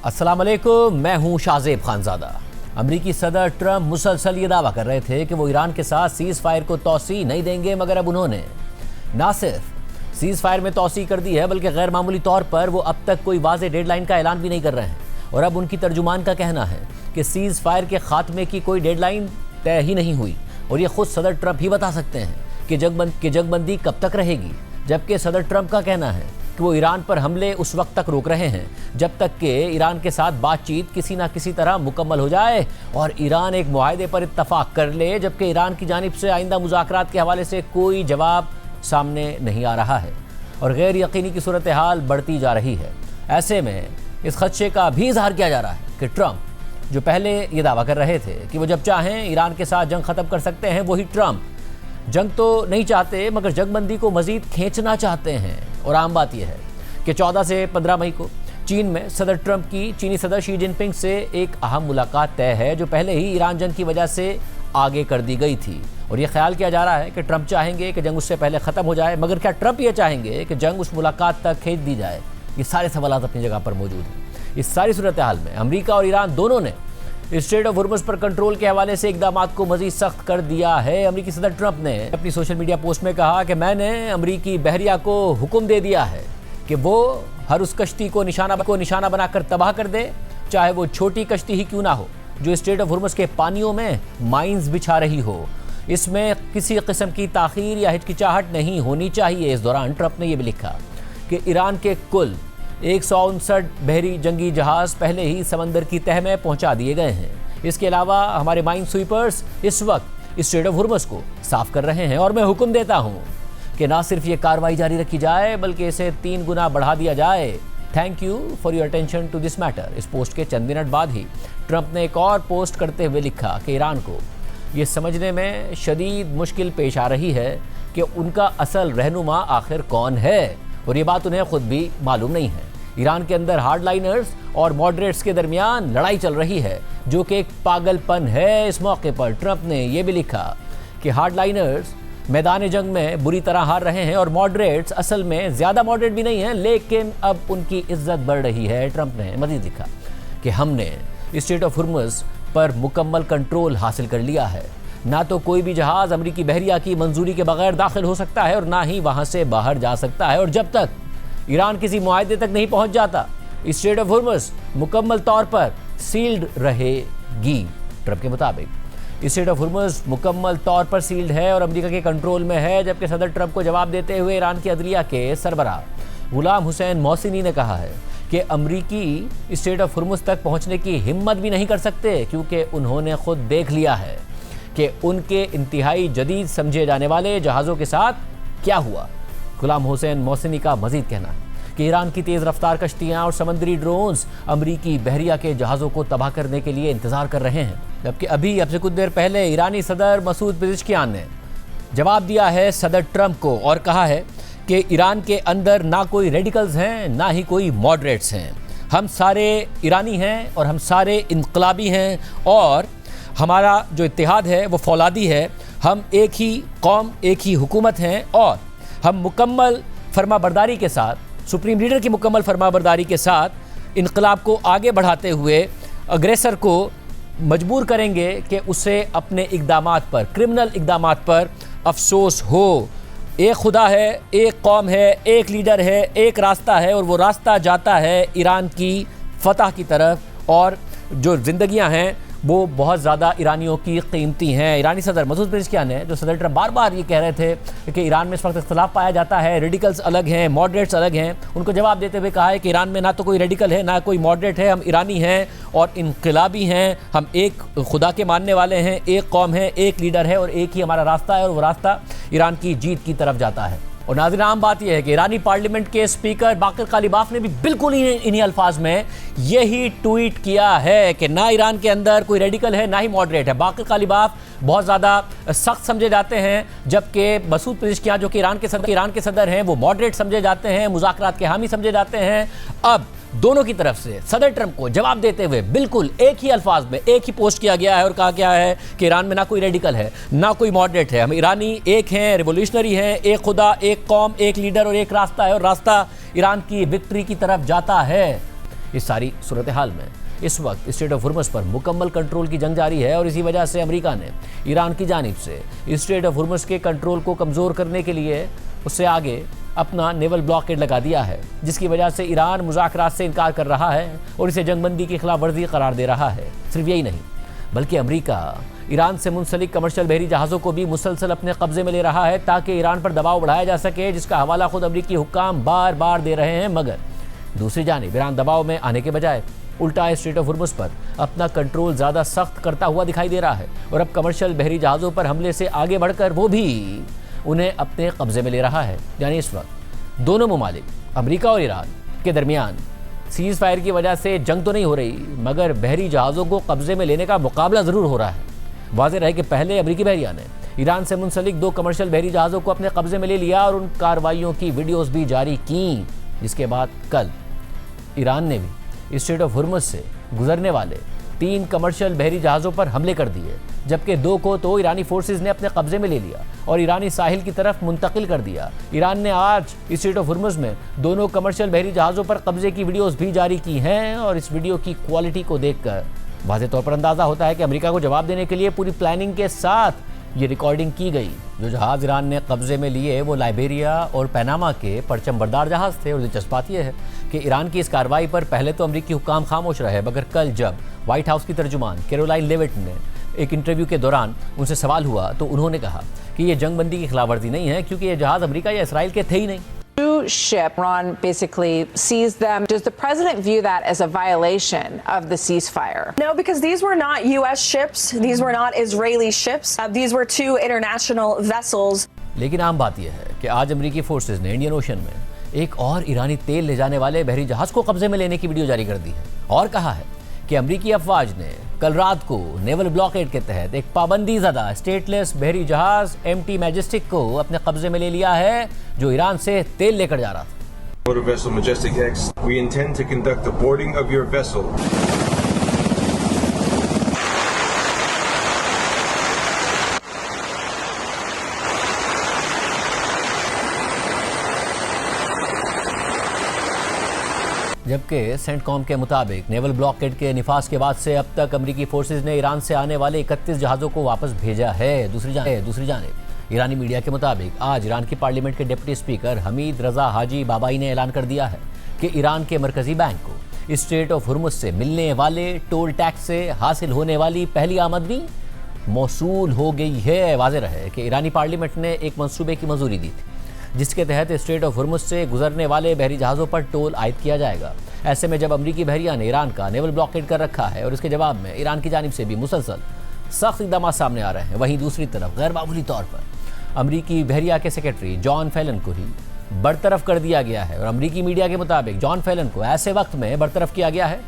अस्सलाम वालेकुम, मैं हूं शाहजेब खानजादा। अमरीकी सदर ट्रंप मुसलसल ये दावा कर रहे थे कि वो ईरान के साथ सीज़ फायर को तौसी नहीं देंगे, मगर अब उन्होंने ना सिर्फ सीज़ फायर में तौसी कर दी है बल्कि गैर मामूली तौर पर वो अब तक कोई वाज़ेह डेडलाइन का ऐलान भी नहीं कर रहे हैं। और अब उनकी तर्जुमान का कहना है कि सीज़ फायर के खात्मे की कोई डेडलाइन तय ही नहीं हुई और ये खुद सदर ट्रंप ही बता सकते हैं कि जंगबंदी कब तक रहेगी। जबकि सदर ट्रंप का कहना है कि वो ईरान पर हमले उस वक्त तक रोक रहे हैं जब तक कि ईरान के साथ बातचीत किसी ना किसी तरह मुकम्मल हो जाए और ईरान एक मुआहदे पर इत्तफाक कर ले। जबकि ईरान की जानिब से आइंदा मुज़ाकरात के हवाले से कोई जवाब सामने नहीं आ रहा है और गैर यकीनी की सूरत हाल बढ़ती जा रही है। ऐसे में इस खदशे का भी इजहार किया जा रहा है कि ट्रंप जो पहले ये दावा कर रहे थे कि वो जब चाहें ईरान के साथ जंग ख़त्म कर सकते हैं, वही ट्रंप जंग तो नहीं चाहते मगर जंगबंदी को मज़ीद खींचना चाहते हैं। और आम बात यह है कि 14 से 15 मई को चीन में सदर ट्रंप की चीनी सदर शी जिनपिंग से एक अहम मुलाकात तय है, जो पहले ही ईरान जंग की वजह से आगे कर दी गई थी। और ये ख्याल किया जा रहा है कि ट्रंप चाहेंगे कि जंग उससे पहले ख़त्म हो जाए, मगर क्या ट्रंप ये चाहेंगे कि जंग उस मुलाकात तक खींच दी जाए? ये सारे सवाल अपनी जगह पर मौजूद हैं। इस सारी सूरत हाल में अमरीका और ईरान दोनों ने स्ट्रेट ऑफ हुर्मुज़ पर कंट्रोल के हवाले से इक़दामात को मज़ीद सख्त कर दिया है। अमरीकी सदर ट्रंप ने अपनी सोशल मीडिया पोस्ट में कहा कि मैंने अमरीकी बहरिया को हुक्म दे दिया है कि वो हर उस कश्ती को निशाना बनाकर तबाह कर दे, चाहे वो छोटी कश्ती ही क्यों ना हो, जो स्ट्रेट ऑफ हुर्मुज़ के पानियों में माइंस बिछा रही हो। इसमें किसी किस्म की ताख़ीर या हिचकिचाहट नहीं होनी चाहिए। इस दौरान ट्रंप ने यह भी लिखा कि ईरान के कुल 159 बहरी जंगी जहाज़ पहले ही समंदर की तह में पहुंचा दिए गए हैं। इसके अलावा हमारे माइन स्वीपर्स इस वक्त स्ट्रेट ऑफ हुर्मुज़ को साफ कर रहे हैं और मैं हुक्म देता हूं कि ना सिर्फ ये कार्रवाई जारी रखी जाए बल्कि इसे 3 गुना बढ़ा दिया जाए। Thank you for your attention to this matter. इस पोस्ट के चंद मिनट बाद ही ट्रंप ने एक और पोस्ट करते हुए लिखा कि ईरान को ये समझने में शदीद मुश्किल पेश आ रही है कि उनका असल रहनुमा आखिर कौन है और ये बात उन्हें खुद भी मालूम नहीं है। ईरान के अंदर हार्डलाइनर्स और मॉडरेट्स के दरमियान लड़ाई चल रही है, जो कि एक पागलपन है। इस मौके पर ट्रंप ने यह भी लिखा कि हार्डलाइनर्स मैदान जंग में बुरी तरह हार रहे हैं और मॉडरेट्स असल में ज़्यादा मॉडरेट भी नहीं हैं, लेकिन अब उनकी इज्जत बढ़ रही है। ट्रंप ने मज़ीद लिखा कि हमने स्ट्रेट ऑफ हुर्मुज़ पर मुकम्मल कंट्रोल हासिल कर लिया है। ना तो कोई भी जहाज़ अमरीकी बहरिया की मंजूरी के बगैर दाखिल हो सकता है और ना ही वहाँ से बाहर जा सकता है। और जब तक ईरान किसी मुआहदे तक नहीं पहुँच जाता, स्ट्रेट ऑफ हुर्मुज़ मुकम्मल तौर पर सील्ड रहेगी। ट्रंप के मुताबिक स्ट्रेट ऑफ हुर्मुज़ मुकम्मल तौर पर सील्ड है और अमेरिका के कंट्रोल में है। जबकि सदर ट्रंप को जवाब देते हुए ईरान की अदलिया के सरबराह गुलाम हुसैन मोहसिनी ने कहा है कि अमरीकी स्ट्रेट ऑफ हुर्मुज़ तक पहुंचने की हिम्मत भी नहीं कर सकते, क्योंकि उन्होंने खुद देख लिया है कि उनके इंतहाई जदीद समझे जाने वाले जहाज़ों के साथ क्या हुआ। गुलाम हुसैन मोहसिनी का मजीद कहना है कि ईरान की तेज़ रफ्तार कश्तियाँ और समंदरी ड्रोन्स अमरीकी बहरिया के जहाज़ों को तबाह करने के लिए इंतज़ार कर रहे हैं। जबकि अभी अब से कुछ देर पहले ईरानी सदर मसूद पेज़ेश्कियान ने जवाब दिया है सदर ट्रंप को और कहा है कि ईरान के अंदर ना कोई रेडिकल्स हैं ना ही कोई मॉडरेट्स हैं। हम सारे ईरानी हैं और हम सारे इनकलाबी हैं और हमारा जो इत्तेहाद है वो फौलादी है। हम एक ही कौम, एक ही हुकूमत हैं और हम मुकम्मल फरमाबरदारी के साथ, सुप्रीम लीडर की मुकम्मल फरमाबरदारी के साथ इनकलाब को आगे बढ़ाते हुए अग्रेसर को मजबूर करेंगे कि उसे अपने इक़दामात पर, क्रिमिनल इक़दामात पर अफसोस हो। एक खुदा है, एक कौम है, एक लीडर है, एक रास्ता है और वो रास्ता जाता है ईरान की फतह की तरफ। और जो ज़िंदगियां हैं वो बहुत ज़्यादा ईरानियों की कीमती हैं। ईरानी सदर मसूद पेज़ेश्कियान ने, जो सदर ट्रंप बार बार ये कह रहे थे कि ईरान में इस वक्त इख्तलाफ पाया जाता है, रेडिकल्स अलग हैं, मॉडरेट्स अलग हैं, उनको जवाब देते हुए कहा है कि ईरान में ना तो कोई रेडिकल है ना कोई मॉडरेट है, हम ईरानी हैं और इनकलाबी हैं। हम एक खुदा के मानने वाले हैं, एक कौम है, एक लीडर है और एक ही हमारा रास्ता है और वो रास्ता ईरान की जीत की तरफ जाता है। और नाज़रीन, आम बात यह है कि ईरानी पार्लियामेंट के स्पीकर बाक़िर कालिबाफ ने भी बिल्कुल इन्हीं अल्फाज में यही ट्वीट किया है कि ना ईरान के अंदर कोई रेडिकल है ना ही मॉडरेट है। बाक़िर कालिबाफ बहुत ज़्यादा सख्त समझे जाते हैं, जबकि मसूद पेज़ेश्कियान जो कि ईरान के सदर हैं वो मॉडरेट समझे जाते हैं, मुज़ाकरात के हामी समझे जाते हैं। अब दोनों की तरफ से सदर ट्रंप को जवाब देते हुए बिल्कुल एक ही अल्फाज में एक ही पोस्ट किया गया है और कहा गया है कि ईरान में ना कोई रेडिकल है ना कोई मॉडरेट है, हम ईरानी एक हैं, रिवोल्यूशनरी हैं, एक खुदा, एक कौम, एक लीडर और एक रास्ता है और रास्ता ईरान की विक्ट्री की तरफ जाता है। इस सारी सूरत हाल में इस वक्त स्ट्रेट ऑफ हुर्मुज़ पर मुकम्मल कंट्रोल की जंग जारी है और इसी वजह से अमेरिका ने ईरान की जानिब से स्ट्रेट ऑफ हुर्मुज़ के कंट्रोल को कमज़ोर करने के लिए उससे आगे अपना नेवल ब्लॉकेड लगा दिया है, जिसकी वजह से ईरान मुज़ाकरात से इनकार कर रहा है और इसे जंगबंदी की खिलाफ वर्जी करार दे रहा है। सिर्फ यही नहीं बल्कि अमेरिका ईरान से मुंसलिक कमर्शियल बहरी जहाज़ों को भी मुसलसल अपने कब्जे में ले रहा है ताकि ईरान पर दबाव बढ़ाया जा सके, जिसका हवाला खुद अमेरिकी हुक्काम बार बार दे रहे हैं। मगर दूसरी जानिब ईरान दबाव में आने के बजाय उल्टा स्ट्रेट ऑफ हुर्मुज़ पर अपना कंट्रोल ज़्यादा सख्त करता हुआ दिखाई दे रहा है और अब कमर्शियल बहरी जहाज़ों पर हमले से आगे बढ़कर वो भी उन्हें अपने कब्जे में ले रहा है। यानी इस वक्त दोनों ममालिक अमेरिका और ईरान के दरमियान सीज़ फायर की वजह से जंग तो नहीं हो रही, मगर बहरी जहाज़ों को कब्जे में लेने का मुकाबला ज़रूर हो रहा है। वाज़ेह रहे कि पहले अमेरिकी बहरिया ने ईरान से मुंसलिक 2 कमर्शियल बहरी जहाज़ों को अपने कब्जे में ले लिया और उन कार्रवाइयों की वीडियोज़ भी जारी की, जिसके बाद कल ईरान ने भी स्ट्रेट ऑफ हुर्मुज़ से गुजरने वाले 3 कमर्शियल बहरी जहाज़ों पर हमले कर दिए, जबकि 2 को तो ईरानी फोर्सेस ने अपने कब्जे में ले लिया और ईरानी साहिल की तरफ मुंतकिल कर दिया। ईरान ने आज स्ट्रेट ऑफ हुर्मुज़ में दोनों कमर्शियल बहरी जहाज़ों पर कब्जे की वीडियोज़ भी जारी की हैं और इस वीडियो की क्वालिटी को देखकर वाज़ेह तौर पर अंदाज़ा होता है कि अमेरिका को जवाब देने के लिए पूरी प्लानिंग के साथ ये रिकॉर्डिंग की गई। जो जहाज़ ईरान ने कब्जे में लिए वो लाइबेरिया और पनामा के परचम बरदार जहाज़ थे और दिलचस्प बात यह है कि ईरान की इस कार्रवाई पर पहले तो अमेरिकी हुक्काम खामोश रहे, मगर कल जब व्हाइट हाउस की तर्जुमान कैरोलाइन लेविट ने एक इंटरव्यू के दौरान उनसे सवाल हुआ तो उन्होंने कहा कि ये जंगबंदी की खिलाफवर्जी नहीं है क्योंकि ये जहाज़ अमेरिका या इसराइल के थे ही नहीं। Ship, Iran basically seized them. Does the president view that as a violation of the ceasefire? No, because these were not U.S. ships. These were not Israeli ships. These were 2 international vessels. लेकिन आम बात यह है कि आज अमेरिकी forces ने Indian ocean में एक और ईरानी तेल ले जाने वाले बहरी जहाज़ को कब्जे में लेने की वीडियो जारी कर दी है और कहा है कि अमेरिकी अफवाज ने कल रात को नेवल ब्लॉकेड के तहत एक पाबंदी ज़दा स्टेटलेस बहरी जहाज़ MT मैजेस्टिक को अपने कब्जे में ले लिया है, जो ईरान से तेल लेकर जा रहा था। Motor vessel Majestic X, we intend to conduct the boarding of your vessel. जबकि सेंटकॉम के मुताबिक नेवल ब्लॉकेड के निफाज के बाद से अब तक अमेरिकी फोर्सेज ने ईरान से आने वाले 31 जहाज़ों को वापस भेजा है। दूसरी जानिब ईरानी मीडिया के मुताबिक आज ईरान की पार्लियामेंट के डिप्टी स्पीकर हमीद रजा हाजी बाबाई ने ऐलान कर दिया है कि ईरान के मरकजी बैंक को स्ट्रेट ऑफ हुर्मुज़ से मिलने वाले टोल टैक्स से हासिल होने वाली पहली आमदनी मौसूल हो गई है। वाज़ेह रहे कि ईरानी पार्लियामेंट ने एक मंसूबे की मंजूरी दी थी जिसके तहत स्ट्रेट ऑफ हुर्मुज़ से गुजरने वाले बहरी जहाज़ों पर टोल आयद किया जाएगा। ऐसे में जब अमेरिकी बहरिया ने ईरान का नेवल ब्लॉकेड कर रखा है और इसके जवाब में ईरान की जानिब से भी मुसलसल सख्त इक़दाम सामने आ रहे हैं, वहीं दूसरी तरफ गैर मामूली तौर पर अमेरिकी बहरिया के सेक्रेटरी जॉन फेलन को ही बरतरफ कर दिया गया है। और अमेरिकी मीडिया के मुताबिक जॉन फेलन को ऐसे वक्त में बरतरफ किया गया है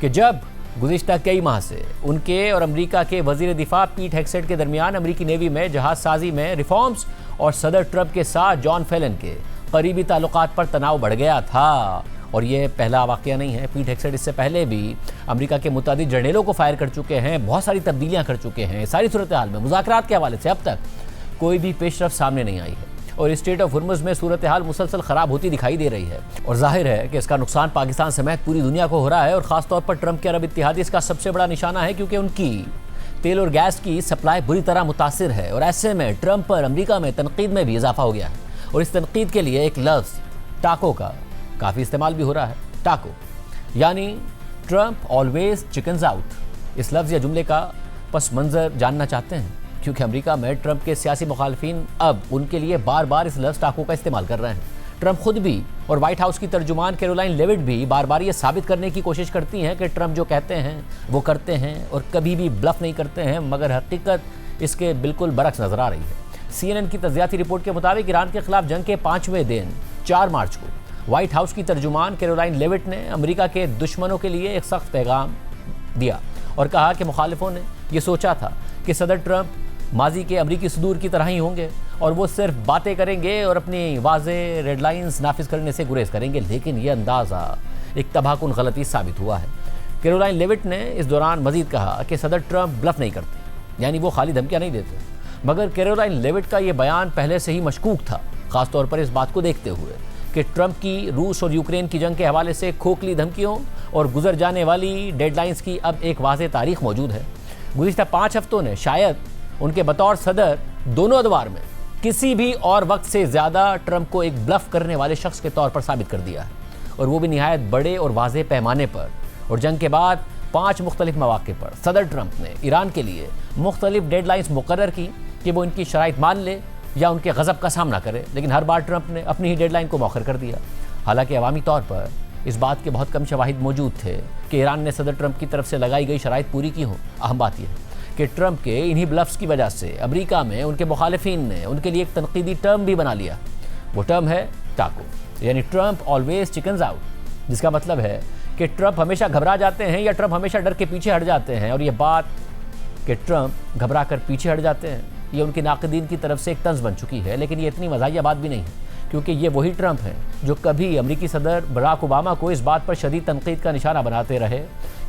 कि जब गुज़िश्ता कई माह से उनके और अमेरिका के वज़ीर दिफा पीट हेग्सेट के दरमियान अमेरिकी नेवी में जहाज़ साजी में रिफॉर्म्स और सदर ट्रम्प के साथ जॉन फेलन के करीबी ताल्लुकात पर तनाव बढ़ गया था। और ये पहला वाक़या नहीं है, पीट हेग्सेट इससे पहले भी अमेरिका के मुतादिद जर्नेलों को फायर कर चुके हैं, बहुत सारी तब्दीलियाँ कर चुके हैं। सारी सूरत हाल में मुज़ाकरात के हवाले से अब तक कोई भी पेशरफ सामने नहीं आई है और स्ट्रेट ऑफ हुर्मुज़ में सूरत हाल मुसलसल ख़राब होती दिखाई दे रही है और जाहिर है कि इसका नुकसान पाकिस्तान समेत पूरी दुनिया को हो रहा है और ख़ासतौर पर ट्रंप के अरब इत्तेहादी इसका सबसे बड़ा निशाना है क्योंकि उनकी तेल और गैस की सप्लाई बुरी तरह मुतासिर है। और ऐसे में ट्रंप पर अमेरिका में तनकीद में भी इजाफा हो गया है और इस तनकीद के लिए एक लफ्ज़ टाको का काफ़ी इस्तेमाल भी हो रहा है। टाको यानी ट्रंप ऑलवेज चिकन्स आउट। इस लफ्ज़ या जुमले का पस मंज़र जानना चाहते हैं क्योंकि अमेरिका में ट्रंप के सियासी मुखालफिन अब उनके लिए बार बार इस लफ्ज़ टाको का इस्तेमाल कर रहे हैं। ट्रंप खुद भी और व्हाइट हाउस की तर्जुमान कैरोलाइन लेविट भी बार बार ये साबित करने की कोशिश करती हैं कि ट्रंप जो कहते हैं वो करते हैं और कभी भी ब्लफ नहीं करते हैं, मगर हकीकत इसके बिल्कुल बरक्स नजर आ रही है। CNN की तज्जियाती रिपोर्ट के मुताबिक ईरान के खिलाफ जंग के 5वें दिन 4 मार्च को व्हाइट हाउस की तर्जुमान कैरोलाइन लेविट ने अमेरिका के दुश्मनों के लिए एक सख्त पैगाम दिया और कहा कि मुखालिफों ने यह सोचा था कि सदर ट्रंप माजी के अमरीकी सदूर की तरह ही होंगे और वो सिर्फ बातें करेंगे और अपनी वाज़ेह रेड लाइन्स नाफिज करने से गुरेज करेंगे, लेकिन यह अंदाज़ा एक तबाहकुन गलती साबित हुआ है। कैरोलाइन लेविट ने इस दौरान मजीद कहा कि सदर ट्रंप ब्लफ नहीं करते, यानी वो खाली धमकियाँ नहीं देते। मगर कैरोलाइन लेविट का ये बयान पहले से ही मशकूक था, ख़ासतौर पर इस बात को देखते हुए कि ट्रंप की रूस और यूक्रेन की जंग के हवाले से खोखली धमकियों और गुजर जाने वाली डेडलाइंस की अब एक वाज़ेह तारीख मौजूद है। गुज़िश्ता 5 हफ्तों ने शायद उनके बतौर सदर दोनों अदवार में किसी भी और वक्त से ज़्यादा ट्रंप को एक ब्लफ करने वाले शख्स के तौर पर साबित कर दिया है, और वो भी निहायत बड़े और वाज़ेह पैमाने पर। और जंग के बाद 5 मुख्तलिफ मौक़े पर सदर ट्रंप ने ईरान के लिए मुख्तलिफ डेडलाइंस मुकर्रर की कि वो इनकी शराइत मान ले या उनके गज़ब का सामना करे, लेकिन हर बार ट्रंप ने अपनी ही डेडलाइन को मौखर कर दिया। हालांकि अवामी तौर पर इस बात के बहुत कम शवाहिद मौजूद थे कि ईरान ने सदर ट्रंप की तरफ से लगाई गई शराइत पूरी की हो। अहम बात यह है कि ट्रंप के इन्हीं ब्लफ्स की वजह से अमेरिका में उनके मुखालिफिन ने उनके लिए एक तनकीदी टर्म भी बना लिया। वो टर्म है टाको, यानी ट्रंप ऑलवेज चिकन्स आउट, जिसका मतलब है कि ट्रंप हमेशा घबरा जाते हैं या ट्रंप हमेशा डर के पीछे हट जाते हैं। और ये बात कि ट्रंप घबरा कर पीछे हट जाते हैं, ये उनके नाक़दीन की तरफ से एक तंज़ बन चुकी है। लेकिन ये इतनी मज़ाहिया बात भी नहीं है, क्योंकि ये वही ट्रंप हैं जो कभी अमेरिकी सदर बराक ओबामा को इस बात पर शदीद तनकीद का निशाना बनाते रहे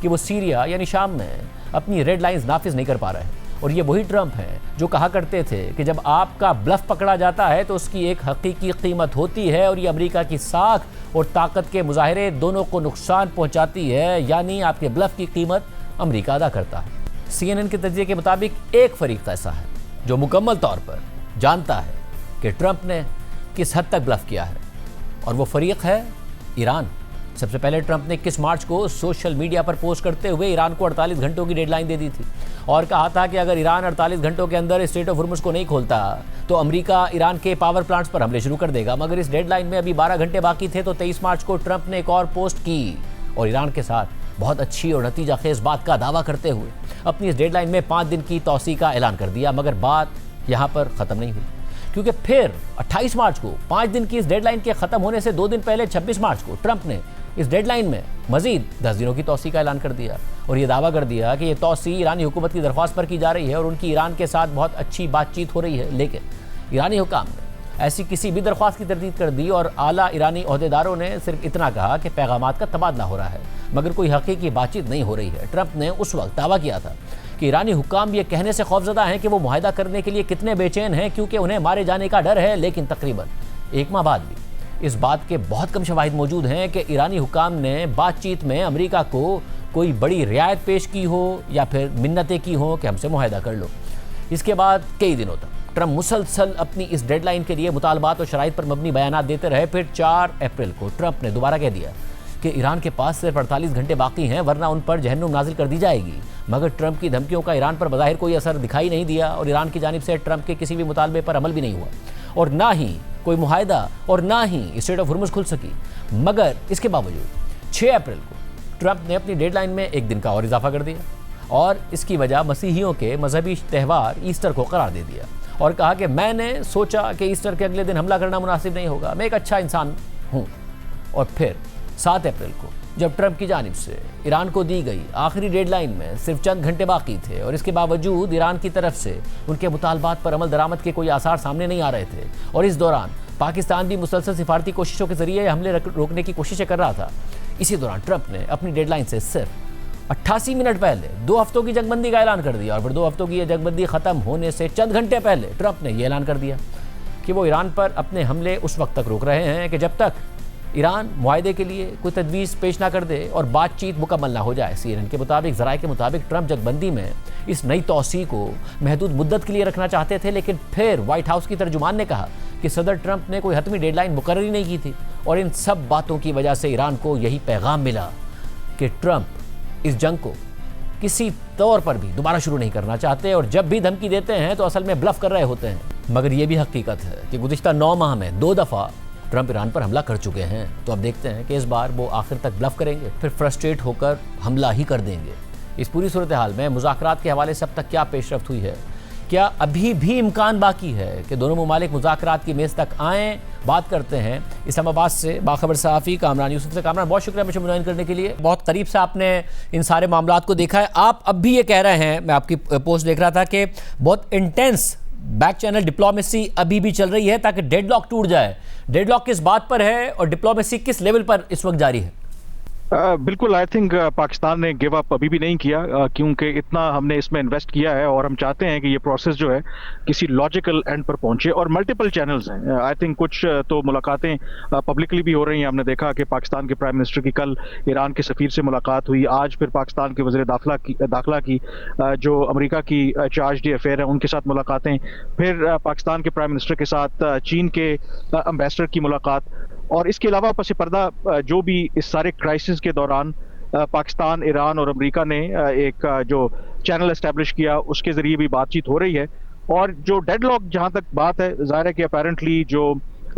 कि वो सीरिया यानी शाम में अपनी रेड लाइंस नाफिज नहीं कर पा रहे। और ये वही ट्रंप हैं जो कहा करते थे कि जब आपका ब्लफ पकड़ा जाता है तो उसकी एक हकीकी कीमत होती है, और ये अमेरिका की साख और ताकत के मुजाहरे दोनों को नुकसान पहुँचाती है, यानी आपके ब्लफ की कीमत अमेरिका अदा करता है। CNN के तजिए के मुताबिक एक फरीक ऐसा है जो मुकम्मल तौर पर जानता है कि ट्रंप ने किस हद तक ब्लफ किया है, और वो फरीक है ईरान। सबसे पहले ट्रंप ने 21 मार्च को सोशल मीडिया पर पोस्ट करते हुए ईरान को 48 घंटों की डेडलाइन दे दी थी और कहा था कि अगर ईरान 48 घंटों के अंदर स्ट्रेट ऑफ हुर्मुज़ को नहीं खोलता तो अमेरिका ईरान के पावर प्लांट्स पर हमले शुरू कर देगा। मगर इस डेडलाइन में अभी 12 घंटे बाकी थे, तो 23 मार्च को ट्रंप ने एक और पोस्ट की और ईरान के साथ बहुत अच्छी और नतीजा खेज बात का दावा करते हुए अपनी इस डेडलाइन में 5 दिन की तौसी का ऐलान कर दिया। मगर बात यहाँ पर ख़त्म नहीं हुई, क्योंकि फिर 28 मार्च को 5 दिन की इस डेडलाइन के ख़त्म होने से 2 दिन पहले 26 मार्च को ट्रंप ने इस डेडलाइन में मजीद 10 दिनों की तौसी का ऐलान कर दिया और ये दावा कर दिया कि ये तौसी ईरानी हुकूमत की दरख्वास्त पर की जा रही है और उनकी ईरान के साथ बहुत अच्छी बातचीत हो रही है। लेकिन ईरानी हुकाम ने ऐसी किसी भी दरख्वास्त की तरदीद कर दी और आला ईरानी ओहदेदारों ने सिर्फ इतना कहा कि पैगामात का तबादला हो रहा है, मगर कोई हकीकी बातचीत नहीं हो रही है। ट्रंप ने उस वक्त दावा किया था कि ईरानी हुकाम ये कहने से खौफजदा हैं कि वो मुआहदा करने के लिए कितने बेचैन हैं, क्योंकि उन्हें मारे जाने का डर है। लेकिन तकरीबन 1 माह बाद भी इस बात के बहुत कम शवाहिद मौजूद हैं कि ईरानी हुकाम ने बातचीत में अमेरिका को कोई बड़ी रियायत पेश की हो या फिर मिन्नतें की हो कि हमसे मुआहदा कर लो। इसके बाद कई दिनों तक ट्रंप मुसलसल अपनी इस डेडलाइन के लिए मुतालबात और शराइत पर मबनी बयानात देते रहे। फिर 4 अप्रैल को ट्रंप ने दोबारा कह दिया कि ईरान के पास सिर्फ 48 घंटे बाकी हैं, वरना उन पर जहन्नुम नाजिल कर दी जाएगी। मगर ट्रंप की धमकियों का ईरान पर बज़ाहिर कोई असर दिखाई नहीं दिया और ईरान की जानिब से ट्रंप के किसी भी मुतालबे पर अमल भी नहीं हुआ और ना ही कोई मुआहदा और ना ही स्ट्रेट ऑफ हुर्मुज़ खुल सकी। मगर इसके बावजूद 6 अप्रैल को ट्रंप ने अपनी डेडलाइन में 1 दिन का और इजाफा कर दिया और इसकी वजह मसीहियों के मजहबी त्यौहार ईस्टर को करार दे दिया और कहा कि मैंने सोचा कि ईस्टर के अगले दिन हमला करना मुनासिब नहीं होगा, मैं एक अच्छा इंसान हूँ। और फिर 7 अप्रैल को जब ट्रंप की जानिब से ईरान को दी गई आखिरी डेडलाइन में सिर्फ चंद घंटे बाकी थे और इसके बावजूद ईरान की तरफ से उनके मुतालबात पर अमल दरामद के कोई आसार सामने नहीं आ रहे थे और इस दौरान पाकिस्तान भी मुसलसल सिफारती कोशिशों के जरिए हमले रोकने की कोशिशें कर रहा था। इसी दौरान ट्रंप ने अपनी डेडलाइन से सिर्फ 88 मिनट पहले 2 हफ्तों की जंगबंदी का ऐलान कर दिया और फिर 2 हफ्तों की यह जंगबंदी ख़त्म होने से चंद घंटे पहले ट्रंप ने यह ऐलान कर दिया कि वो ईरान पर अपने हमले उस वक्त तक रोक रहे हैं कि जब तक ईरान मुआहदे के लिए कोई तजवीज़ पेश ना कर दे और बातचीत मुकम्मल ना हो जाए। CNN के मुताबिक ज़राए के मुताबिक ट्रंप जंगबंदी में इस नई तौसी को महदूद मुद्दत के लिए रखना चाहते थे, लेकिन फिर व्हाइट हाउस की तर्जुमान ने कहा कि सदर ट्रंप ने कोई हतमी डेडलाइन मुकर्रर ही नहीं की थी और इन सब बातों की वजह से ईरान को यही पैगाम मिला कि ट्रंप इस जंग को किसी तौर पर भी दोबारा शुरू नहीं करना चाहते और जब भी धमकी देते हैं तो असल में ब्लफ कर रहे होते हैं। मगर यह भी हकीकत है कि गुज़िश्ता 9 माह में 2 दफ़ा ट्रंप ईरान पर हमला कर चुके हैं, तो अब देखते हैं कि इस बार वो आखिर तक ब्लफ करेंगे, फिर फ्रस्ट्रेट होकर हमला ही कर देंगे। इस पूरी सूरत हाल में मुज़ाकरात के हवाले से अब तक क्या पेशरफ्त हुई है, क्या अभी भी इम्कान बाकी है कि दोनों ममालिक मुज़ाकरात की मेज़ तक आएँ? बात करते हैं इस्लामाबाद से बाखबर सहाफ़ी कामरान यूसुफ से। कामरान, बहुत शुक्रिया मुझे मुनाइन करने के लिए। बहुत करीब से आपने इन सारे मामलात को देखा है। आप अब भी ये कह रहे हैं, मैं आपकी पोस्ट देख रहा था, कि बहुत इंटेंस बैक चैनल डिप्लोमेसी अभी भी चल रही है ताकि डेडलॉक टूट जाए। डेडलॉक किस बात पर है और डिप्लोमेसी किस लेवल पर इस वक्त जारी है? बिल्कुल, आई थिंक पाकिस्तान ने गिव अप अभी भी नहीं किया, क्योंकि इतना हमने इसमें इन्वेस्ट किया है और हम चाहते हैं कि ये प्रोसेस जो है किसी लॉजिकल एंड पर पहुंचे। और मल्टीपल चैनल्स हैं, आई थिंक कुछ तो मुलाकातें पब्लिकली भी हो रही हैं। हमने देखा कि पाकिस्तान के प्राइम मिनिस्टर की कल ईरान के सफ़ीर से मुलाकात हुई, आज फिर पाकिस्तान के वज़ीर दाखिला की जो अमेरिका की चार्ज डी अफेयर है उनके साथ मुलाकातें, फिर पाकिस्तान के प्राइम मिनिस्टर के साथ चीन के एम्बेसडर की मुलाकात। और इसके अलावा पस पर्दा जो भी इस सारे क्राइसिस के दौरान पाकिस्तान, ईरान और अमेरिका ने एक जो चैनल एस्टेब्लिश किया उसके जरिए भी बातचीत हो रही है। और जो डेडलॉक जहां तक बात है, जाहिर है कि अपेरेंटली जो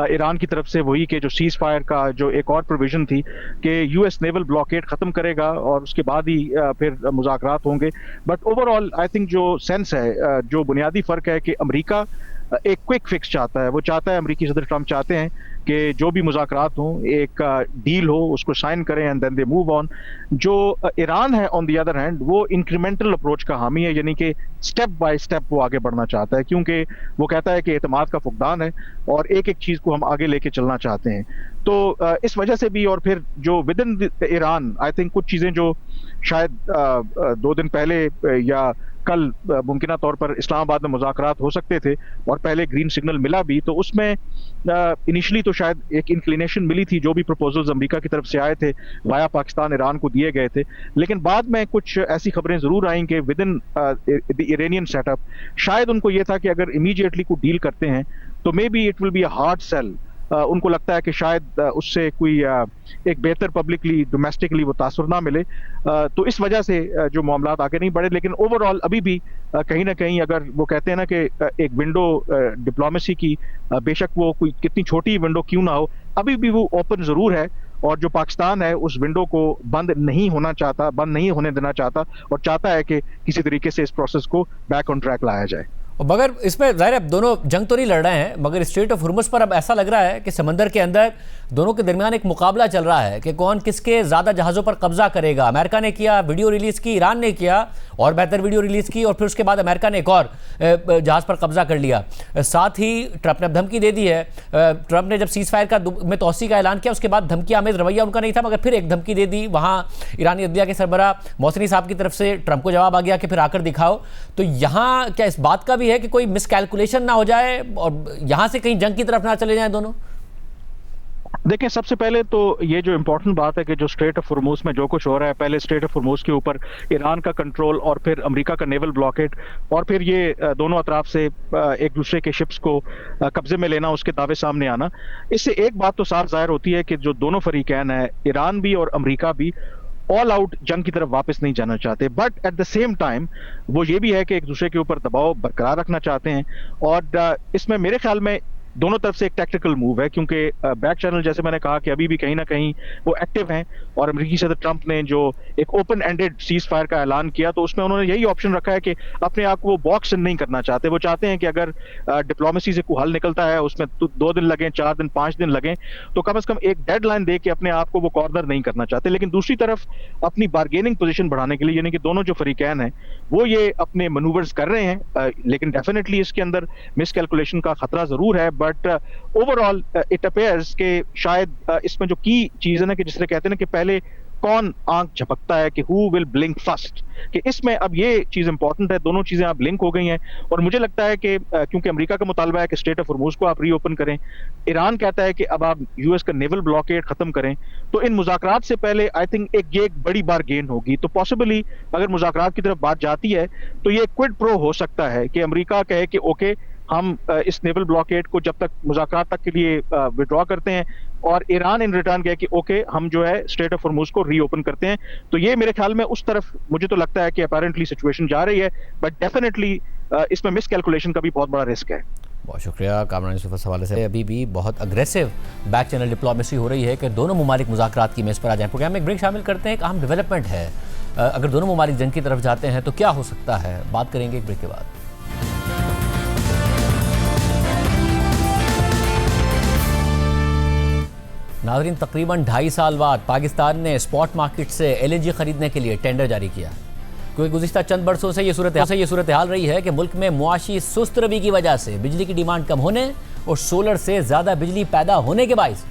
ईरान की तरफ से वही कि जो सीज फायर का जो एक और प्रोविजन थी कि यूएस नेवल ब्लॉकेड खत्म करेगा और उसके बाद ही फिर मुज़ाकरात होंगे। बट ओवरऑल आई थिंक जो सेंस है, जो बुनियादी फ़र्क है कि अमेरिका एक क्विक फिक्स चाहता है। वो चाहता है, अमेरिकी सदर ट्रंप चाहते हैं कि जो भी मुज़ाकरात हों, एक डील हो, उसको साइन करें and then they move on. जो ईरान है ऑन द अदर हैंड, वो इंक्रीमेंटल अप्रोच का हामी है, यानी कि स्टेप बाय स्टेप वो आगे बढ़ना चाहता है, क्योंकि वो कहता है कि एतमाद का फुकदान है और एक एक चीज़ को हम आगे लेके चलना चाहते हैं। तो इस वजह से भी, और फिर जो with in Iran I think कुछ चीज़ें जो शायद 2 दिन पहले या कल मुमकिन तौर पर इस्लामाबाद में मुज़ाकरात हो सकते थे और पहले ग्रीन सिग्नल मिला भी, तो उसमें इनिशियली तो शायद एक इंक्लिनेशन मिली थी, जो भी प्रपोजल्स अमेरिका की तरफ से आए थे वाया पाकिस्तान ईरान को दिए गए थे। लेकिन बाद में कुछ ऐसी खबरें ज़रूर आई कि with in the Iranian setup शायद उनको ये था कि अगर इमीडिएटली कोई डील करते हैं तो maybe it will be a hard sell. उनको लगता है कि शायद उससे कोई एक बेहतर पब्लिकली डोमेस्टिकली वो तासुर ना मिले, तो इस वजह से जो मामला आगे नहीं बढ़े। लेकिन ओवरऑल अभी भी कहीं ना कहीं, अगर वो कहते हैं ना कि एक विंडो डिप्लोमेसी की, बेशक वो कोई कितनी छोटी विंडो क्यों ना हो, अभी भी वो ओपन जरूर है। और जो पाकिस्तान है उस विंडो को बंद नहीं होने देना चाहता और चाहता है कि किसी तरीके से इस प्रोसेस को बैक ऑन ट्रैक लाया जाए। मगर इसमें ज़ाहिर है दोनों जंग तो नहीं लड़ रहे हैं, मगर स्ट्रेट ऑफ हुर्मुज़ पर अब ऐसा लग रहा है कि समंदर के अंदर दोनों के दरमियान एक मुकाबला चल रहा है कि कौन किसके ज़्यादा जहाज़ों पर कब्जा करेगा। अमेरिका ने किया, वीडियो रिलीज़ की, ईरान ने किया और बेहतर वीडियो रिलीज़ की, और फिर उसके बाद अमेरिका ने एक और जहाज़ पर कब्जा कर लिया। साथ ही ट्रंप ने अब धमकी दे दी है। ट्रंप ने जब सीज़ फायर में तोसी का ऐलान किया, उसके बाद धमकी आमेज रवैया उनका नहीं था, मगर फिर एक धमकी दे दी। वहाँ ईरानी अदलिया के सरबरा मोहसिनी साहब की तरफ से ट्रंप को जवाब आ गया कि फिर आकर दिखाओ। तो यहाँ क्या इस बात का भी है कि कोई मिसकैलकुलेशन ना हो जाए और यहाँ से कहीं जंग की तरफ ना चले जाएं दोनों? देखिए, सबसे पहले तो ये जो इम्पोर्टेंट बात है कि जो स्ट्रेट ऑफ हुर्मुज़ में जो कुछ हो रहा है, पहले स्ट्रेट ऑफ हुर्मुज़ के ऊपर ईरान का कंट्रोल और फिर अमेरिका का नेवल ब्लॉकेड और फिर ये दोनों अतराफ से एक दूसरे के शिप्स को कब्जे में लेना, उसके दावे सामने आना, इससे एक बात तो साफ जाहिर होती है कि जो दोनों फरीकैन है, ईरान भी और अमेरिका भी, ऑल आउट जंग की तरफ वापस नहीं जाना चाहते। But at the same time वो ये भी है कि एक दूसरे के ऊपर दबाव बरकरार रखना चाहते हैं। और इसमें मेरे ख्याल में दोनों तरफ से एक टैक्टिकल मूव है, क्योंकि बैक चैनल जैसे मैंने कहा कि अभी भी कहीं ना कहीं वो एक्टिव हैं। और अमेरिकी सदर ट्रंप ने जो एक ओपन एंडेड सीज फायर का ऐलान किया, तो उसमें उन्होंने यही ऑप्शन रखा है कि अपने आप को वो बॉक्स नहीं करना चाहते। वो चाहते हैं कि अगर डिप्लोमेसी से कोई हल निकलता है, उसमें 2 दिन लगें, 4 दिन, 5 दिन लगें, तो कम से कम एक डेडलाइन दे के अपने आप को वो कॉर्नर नहीं करना चाहते। लेकिन दूसरी तरफ अपनी बार्गेनिंग पोजीशन बढ़ाने के लिए, यानी कि दोनों जो फरीकैन हैं वो ये अपने मनूवर्स कर रहे हैं, लेकिन डेफिनेटली इसके अंदर मिसकैलकुलेशन का खतरा जरूर है। बट ओवरऑल इट अपेयर्स कि शायद इसमें जो की चीज है ना, कि जिससे कहते हैं ना कि पहले कौन आंख झपकता है, कि हु विल ब्लिंक फर्स्ट, कि इसमें अब ये चीज इंपॉर्टेंट है। दोनों चीजें अब लिंक हो गई हैं और मुझे लगता है कि क्योंकि अमेरिका का मुतालबा है कि स्ट्रेट ऑफ हुर्मुज़ को आप रीओपन करें, ईरान कहता है कि अब आप यूएस का नेवल ब्लॉकेड खत्म करें, तो इन मुज़ाकरात से पहले आई थिंक ये एक बड़ी बार गेन होगी। तो पॉसिबली अगर मुज़ाकरात की तरफ बात जाती है तो ये क्विड प्रो हो सकता है कि अमेरिका कहे कि ओके, हम इस नेवल ब्लॉकेड को जब तक मुज़ाकरात तक के लिए विड्रॉ करते हैं, और ईरान इन रिटर्न कहे कि ओके, हम जो है स्ट्रेट ऑफ हुर्मुज़ को रीओपन करते हैं। तो ये मेरे ख्याल में उस तरफ मुझे तो लगता है कि अपेरेंटली सिचुएशन जा रही है, बट डेफिनेटली इसमें मिसकैलकुलेशन का भी बहुत बड़ा रिस्क है। बहुत शुक्रिया कामरान यूसुफ। इस हवाले से अभी भी बहुत अग्रेसिव बैक चैनल डिप्लोमेसी हो रही है कि दोनों ममालिक मुज़ाकरात की मेज़ पर आ जाएं। प्रोग्राम में एक ब्रेक शामिल करते हैं। एक अहम डेवलपमेंट है, अगर दोनों ममालिक जंग की तरफ जाते हैं तो क्या हो सकता है, बात करेंगे एक ब्रेक के बाद। नाज़रीन, तकरीबन 2.5 साल बाद पाकिस्तान ने स्पॉट मार्केट से LNG खरीदने के लिए टेंडर जारी किया, क्योंकि गुज़िश्ता चंद बरसों से ये सूरत हाल रही है कि मुल्क में मुआशी सुस्त रवि की वजह से बिजली की डिमांड कम होने और सोलर से ज़्यादा बिजली पैदा होने के बायस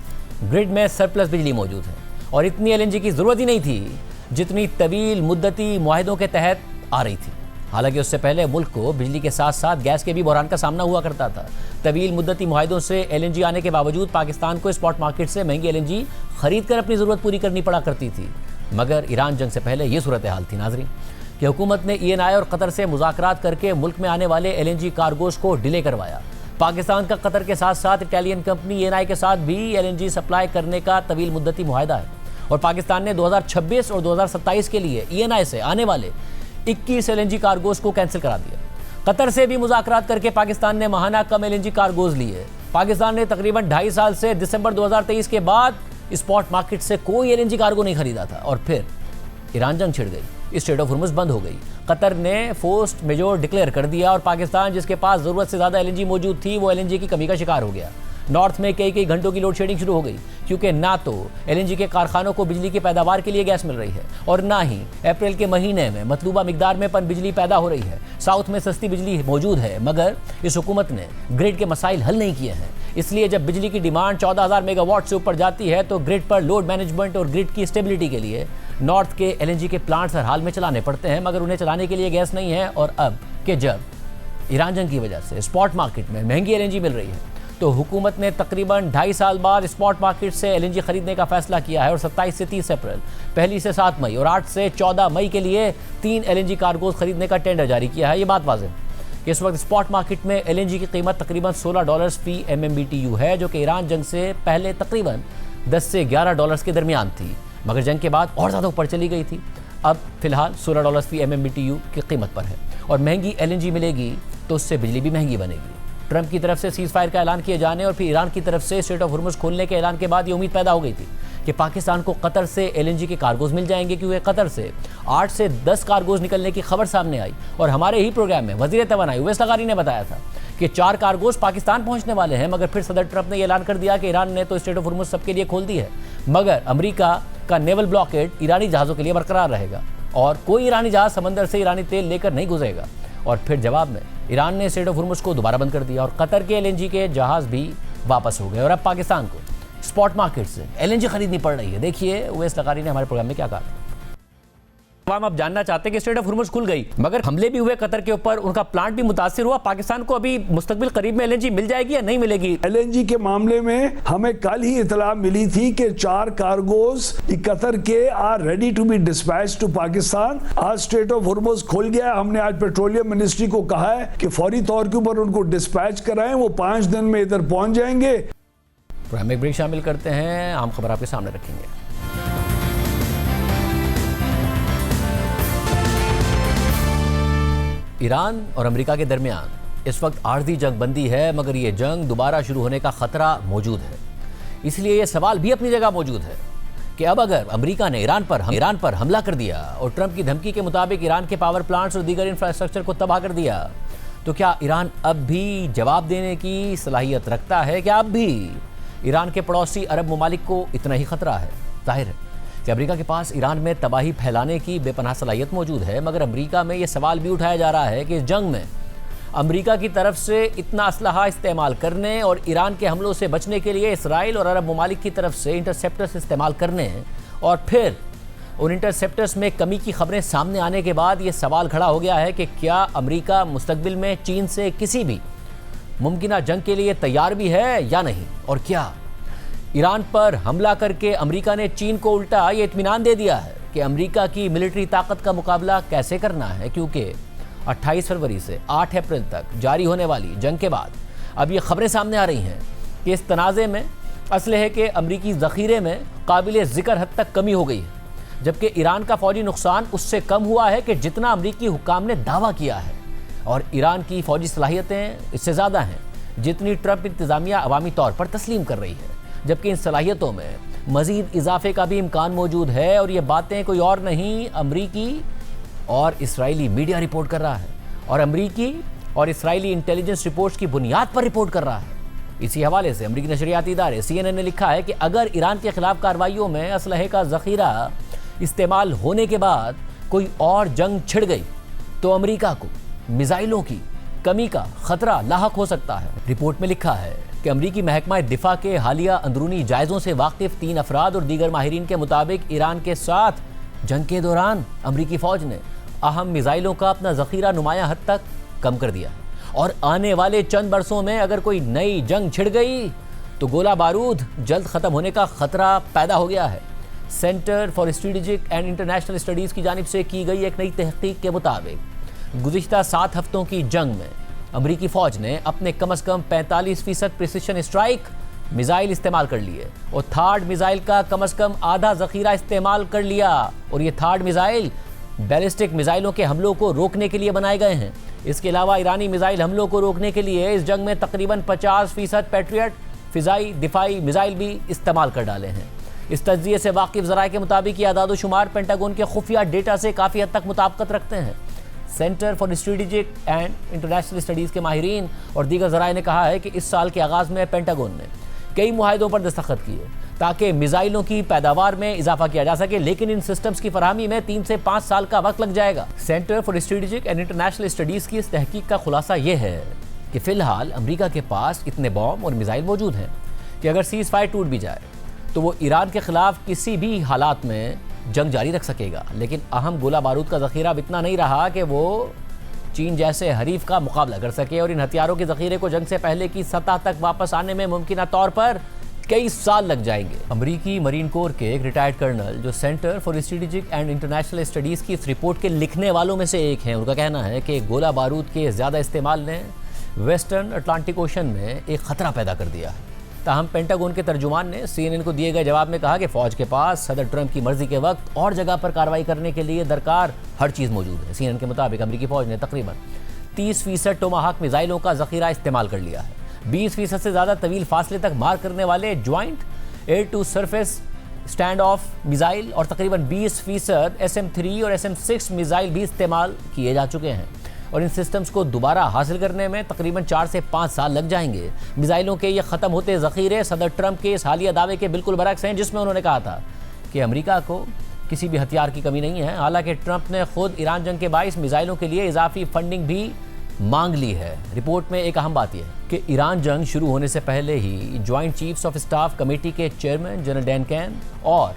ग्रिड में सरप्लस बिजली मौजूद है और इतनी एलएनजी की जरूरत ही नहीं थी जितनी तवील मुद्दती मुआहदों के तहत आ रही थी। हालांकि उससे पहले मुल्क को बिजली के साथ साथ गैस के भी बहरान का सामना हुआ करता था। तवील मुद्दती मुआहदों से एलएनजी आने के बावजूद पाकिस्तान को स्पॉट मार्केट से महंगी एलएनजी खरीद कर अपनी ज़रूरत पूरी करनी पड़ा करती थी। मगर ईरान जंग से पहले ये सूरत हाल थी नाजरीन कि हुकूमत ने ENI और कतर से मुज़ाकरात करके मुल्क में आने वाले एलएनजी कार्गोज को डिले करवाया। पाकिस्तान का कतर के साथ साथ इटालियन कंपनी ENI के साथ भी एलएनजी सप्लाई करने का तवील मुद्दती मुआहदा है और पाकिस्तान ने 2026 और 2027 के लिए ENI से आने वाले 21 एलएनजी कार्गोज को कैंसिल करा दिया। कतर से भी मुज़ाकरात करके पाकिस्तान ने माहाना कम एलएनजी कार्गोज लिए। पाकिस्तान ने तकरीबन 2.5 साल से दिसंबर 2023 के बाद स्पॉट मार्केट से कोई एलएनजी कार्गो नहीं खरीदा था और फिर ईरान जंग छिड़ गई, स्ट्रेट ऑफ हुर्मुज़ बंद हो गई, कतर ने फोर्स मेजोर डिक्लेयर कर दिया और पाकिस्तान जिसके पास ज़रूरत से ज़्यादा एलएनजी मौजूद थी वो एलएनजी की कमी का शिकार हो गया। नॉर्थ में कई घंटों की लोड शेडिंग शुरू हो गई क्योंकि ना तो एलएनजी के कारखानों को बिजली की पैदावार के लिए गैस मिल रही है और ना ही अप्रैल के महीने में मतलूबा मिकदार में बिजली पैदा हो रही है। साउथ में सस्ती बिजली मौजूद है मगर इस हुकूमत ने ग्रिड के मसाइल हल नहीं किए हैं। इसलिए जब बिजली की डिमांड 14,000 मेगावाट से ऊपर जाती है तो ग्रिड पर लोड मैनेजमेंट और ग्रिड की स्टेबिलिटी के लिए नॉर्थ के एलएनजी के प्लांट्स हर हाल में चलाने पड़ते हैं मगर उन्हें चलाने के लिए गैस नहीं है। और अब के जब ईरान जंग की वजह से स्पॉट मार्केट में महंगी एलएनजी मिल रही है तो हुकूमत ने तकरीबन 2.5 साल बाद स्पॉट मार्केट से एलएनजी खरीदने का फैसला किया है और 27 से 30 अप्रैल, 1 से 7 मई और 8 से 14 मई के लिए 3 एलएनजी कार्गोज खरीदने का टेंडर जारी किया है। ये बात वाज़ेह कि इस वक्त स्पॉट मार्केट में एलएनजी की कीमत तकरीबन $16 फी MMBTU है जो कि ईरान जंग से पहले तकरीबन $10 से $11 के दरमियान थी मगर जंग के बाद और ज़्यादा ऊपर चली गई थी। अब फिलहाल $16 फी MMBTU की कीमत पर है और महंगी एलएनजी मिलेगी तो उससे बिजली भी महंगी बनेगी। ट्रंप की तरफ से सीज़ फायर का ऐलान किए जाने और फिर ईरान की तरफ से स्ट्रेट ऑफ हुर्मुज़ खोलने के ऐलान के बाद ये उम्मीद पैदा हो गई थी कि पाकिस्तान को कतर से एलएनजी के कार्गोज मिल जाएंगे क्योंकि कतर से 8 से 10 कार्गोज निकलने की खबर सामने आई और हमारे ही प्रोग्राम में वज़ीर तवानाई उवैस लगारी ने बताया था कि 4 कार्गोज पाकिस्तान पहुंचने वाले हैं मगर फिर सदर ट्रंप ने ऐलान कर दिया कि ईरान ने तो स्ट्रेट ऑफ हुर्मुज़ सबके लिए खोल दी है मगर अमेरिका का नेवल ब्लॉकेड ईरानी जहाज़ों के लिए बरकरार रहेगा और कोई ईरानी जहाज़ समंदर से ईरानी तेल लेकर नहीं गुजरेगा। और फिर जवाब में ईरान ने स्ट्रेट ऑफ हुर्मुज़ को दोबारा बंद कर दिया और कतर के एलएनजी के जहाज़ भी वापस हो गए और अब पाकिस्तान को स्पॉट मार्केट से एलएनजी खरीदनी पड़ रही है। देखिए उवैस लगारी ने हमारे प्रोग्राम में क्या कहा। हम अब जानना चाहते हैं कि स्ट्रेट ऑफ हुर्मुज़ खुल गई मगर हमले भी हुए कतर के ऊपर, उनका प्लांट भी मुतासिर हुआ। पाकिस्तान को अभी मुस्तकबिल करीब में एलएनजी मिल जाएगी या नहीं मिलेगी? एलएनजी के मामले में हमें कल ही इतला मिली थी कि 4 कार्गोज कतर के are ready to be dispatch to Pakistan. आज स्ट्रेट ऑफ हुर्मुज़ खुल गया। हमने आज पेट्रोलियम मिनिस्ट्री को कहा है कि फौरी तौर के ऊपर उनको डिस्पैच कराएं, वो 5 दिन में इधर पहुंच जाएंगे। प्रोग्राम में ब्रेक शामिल करते हैं, आम खबर आपके सामने रखेंगे। ईरान और अमेरिका के दरमियान इस वक्त आर्जी जंग बंदी है मगर ये जंग दोबारा शुरू होने का खतरा मौजूद है। इसलिए ये सवाल भी अपनी जगह मौजूद है कि अब अगर अमेरिका ने ईरान पर हमला कर दिया और ट्रंप की धमकी के मुताबिक ईरान के पावर प्लांट्स और दीगर इंफ्रास्ट्रक्चर को तबाह कर दिया तो क्या ईरान अब भी जवाब देने की सलाहियत रखता है? क्या अब भी ईरान के पड़ोसी अरब ममालिक को इतना ही खतरा है? जाहिर है कि अमेरिका के पास ईरान में तबाही फैलाने की बेपनाह सलाहियत मौजूद है मगर अमेरिका में यह सवाल भी उठाया जा रहा है कि इस जंग में अमेरिका की तरफ से इतना असलहा इस्तेमाल करने और ईरान के हमलों से बचने के लिए इसराइल और अरब ममालिक की तरफ से इंटरसेप्टर्स इस्तेमाल करने और फिर उन इंटरसेप्टर्स में कमी की खबरें सामने आने के बाद ये सवाल खड़ा हो गया है कि क्या अमेरिका मुस्तकबिल में चीन से किसी भी मुमकिना जंग के लिए तैयार भी है या नहीं? और क्या ईरान पर हमला करके अमेरिका ने चीन को उल्टा ये इत्मीनान दे दिया है कि अमेरिका की मिलिट्री ताकत का मुकाबला कैसे करना है? क्योंकि 28 फरवरी से 8 अप्रैल तक जारी होने वाली जंग के बाद अब ये खबरें सामने आ रही हैं कि इस तनाज़े में असलहे के अमरीकी ज़ख़ीरे में काबिल ज़िक्र हद तक कमी हो गई है जबकि ईरान का फ़ौजी नुकसान उससे कम हुआ है कि जितना अमरीकी हुक्काम ने दावा किया है और ईरान की फ़ौजी सलाहियतें इससे ज़्यादा हैं जितनी ट्रंप इंतज़ामिया अवामी तौर पर तस्लीम कर रही है। जबकि इन सलाहियतों में मज़ीद इजाफे का भी इम्कान मौजूद है और ये बातें कोई और नहीं अमरीकी और इसराइली मीडिया रिपोर्ट कर रहा है और अमरीकी और इसराइली इंटेलिजेंस रिपोर्ट्स की बुनियाद पर रिपोर्ट कर रहा है। इसी हवाले से अमरीकी नशरियाती इदारे CNN ने लिखा है कि अगर ईरान के खिलाफ कार्रवाइयों में असलहे का ज़ख़ीरा इस्तेमाल होने के बाद कोई और जंग छिड़ गई तो अमरीका को मिसाइलों की कमी का खतरा लाहक हो सकता है। रिपोर्ट में लिखा है कि अमरीकी महकमा दिफा के हालिया अंदरूनी जायजों से वाकिफ 3 अफराद और दीगर माहिरीन के मुताबिक ईरान के साथ जंग के दौरान अमरीकी फौज ने अहम मिसाइलों का अपना जखीरा नुमाया हद तक कम कर दिया और आने वाले चंद बरसों में अगर कोई नई जंग छिड़ गई तो गोला बारूद जल्द खत्म होने का खतरा पैदा हो गया है। Centre for strategic and international studies की जानिब से की गई एक नई तहकीक के मुताबिक गुज़िश्ता 7 हफ्तों की जंग में अमरीकी फौज ने अपने कम से कम 45% प्रिसिशन स्ट्राइक मिसाइल इस्तेमाल कर लिए और थर्ड मिसाइल का कम से कम आधा जखीरा इस्तेमाल कर लिया। और ये थर्ड मिसाइल बैलिस्टिक मिसाइलों के हमलों को रोकने के लिए बनाए गए हैं। इसके अलावा ईरानी मिसाइल हमलों को रोकने के लिए इस जंग में तकरीबन 50% पैट्रियट फिजाई दिफाई मिसाइल भी इस्तेमाल कर डाले हैं। इस तज्जिए से वाकिफ ज़राए के मुताबिक ये आदाद-ओ-शुमार पेंटागन के खुफिया डेटा से काफ़ी हद तक मुताबिकत रखते हैं। Centre for strategic and international studies के माहिरीन और दीगर ज़राए ने कहा है कि इस साल के आगाज़ में पेंटागन ने कई मुआहिदों पर दस्तखत किए ताकि मिसाइलों की पैदावार में इजाफा किया जा सके, लेकिन इन सिस्टम्स की फराहमी में 3 से 5 साल का वक्त लग जाएगा। Centre for strategic and international studies की इस तहकीक का खुलासा यह है कि फ़िलहाल अमरीका के पास इतने बॉम्ब और मिसाइल मौजूद हैं कि अगर सीज़ फायर टूट भी जाए तो वो ईरान के ख़िलाफ़ किसी भी हालात में जंग जारी रख सकेगा। लेकिन अहम गोला बारूद का ज़ख़ीरा अब इतना नहीं रहा कि वो चीन जैसे हरीफ का मुकाबला कर सके और इन हथियारों के ज़ख़ीरे को जंग से पहले की सतह तक वापस आने में मुमकिन तौर पर कई साल लग जाएंगे। अमरीकी मरीन कोर के एक रिटायर्ड कर्नल जो centre for strategic and international studies की इस रिपोर्ट के लिखने वालों में से एक हैं, उनका कहना है कि गोला बारूद के ज़्यादा इस्तेमाल ने वेस्टर्न अटलांटिक ओशन में एक ख़तरा पैदा कर दिया है। ताहम पेंटागन के तर्जुमान ने CNN को दिए गए जवाब में कहा कि फ़ौज के पास सदर ट्रंप की मर्जी के वक्त और जगह पर कार्रवाई करने के लिए दरकार हर चीज़ मौजूद है। CNN के मुताबिक अमरीकी फ़ौज ने तकरीबन 30% टोमाहाक मिसाइलों का ज़ख़ीरा इस्तेमाल कर लिया है। 20% से ज़्यादा तवील फासले तक मार करने वाले joint air to surface stand off missile और तकरीबन 20% SM-3 और SM-6 मिसाइल भी इस्तेमाल किए जा चुके हैं और इन सिस्टम्स को दोबारा हासिल करने में तकरीबन 4 से 5 साल लग जाएंगे। मिसाइलों के ये ख़त्म होते ज़ख़ीरे सदर ट्रंप के इस हालिया दावे के बिल्कुल बरक्स हैं, जिसमें उन्होंने कहा था कि अमेरिका को किसी भी हथियार की कमी नहीं है। हालांकि ट्रंप ने खुद ईरान जंग के बाइस मिसाइलों के लिए इजाफी फंडिंग भी मांग ली है। रिपोर्ट में एक अहम बात यह है कि ईरान जंग शुरू होने से पहले ही joint chiefs of staff committee के चेयरमैन जनरल डैन कैन और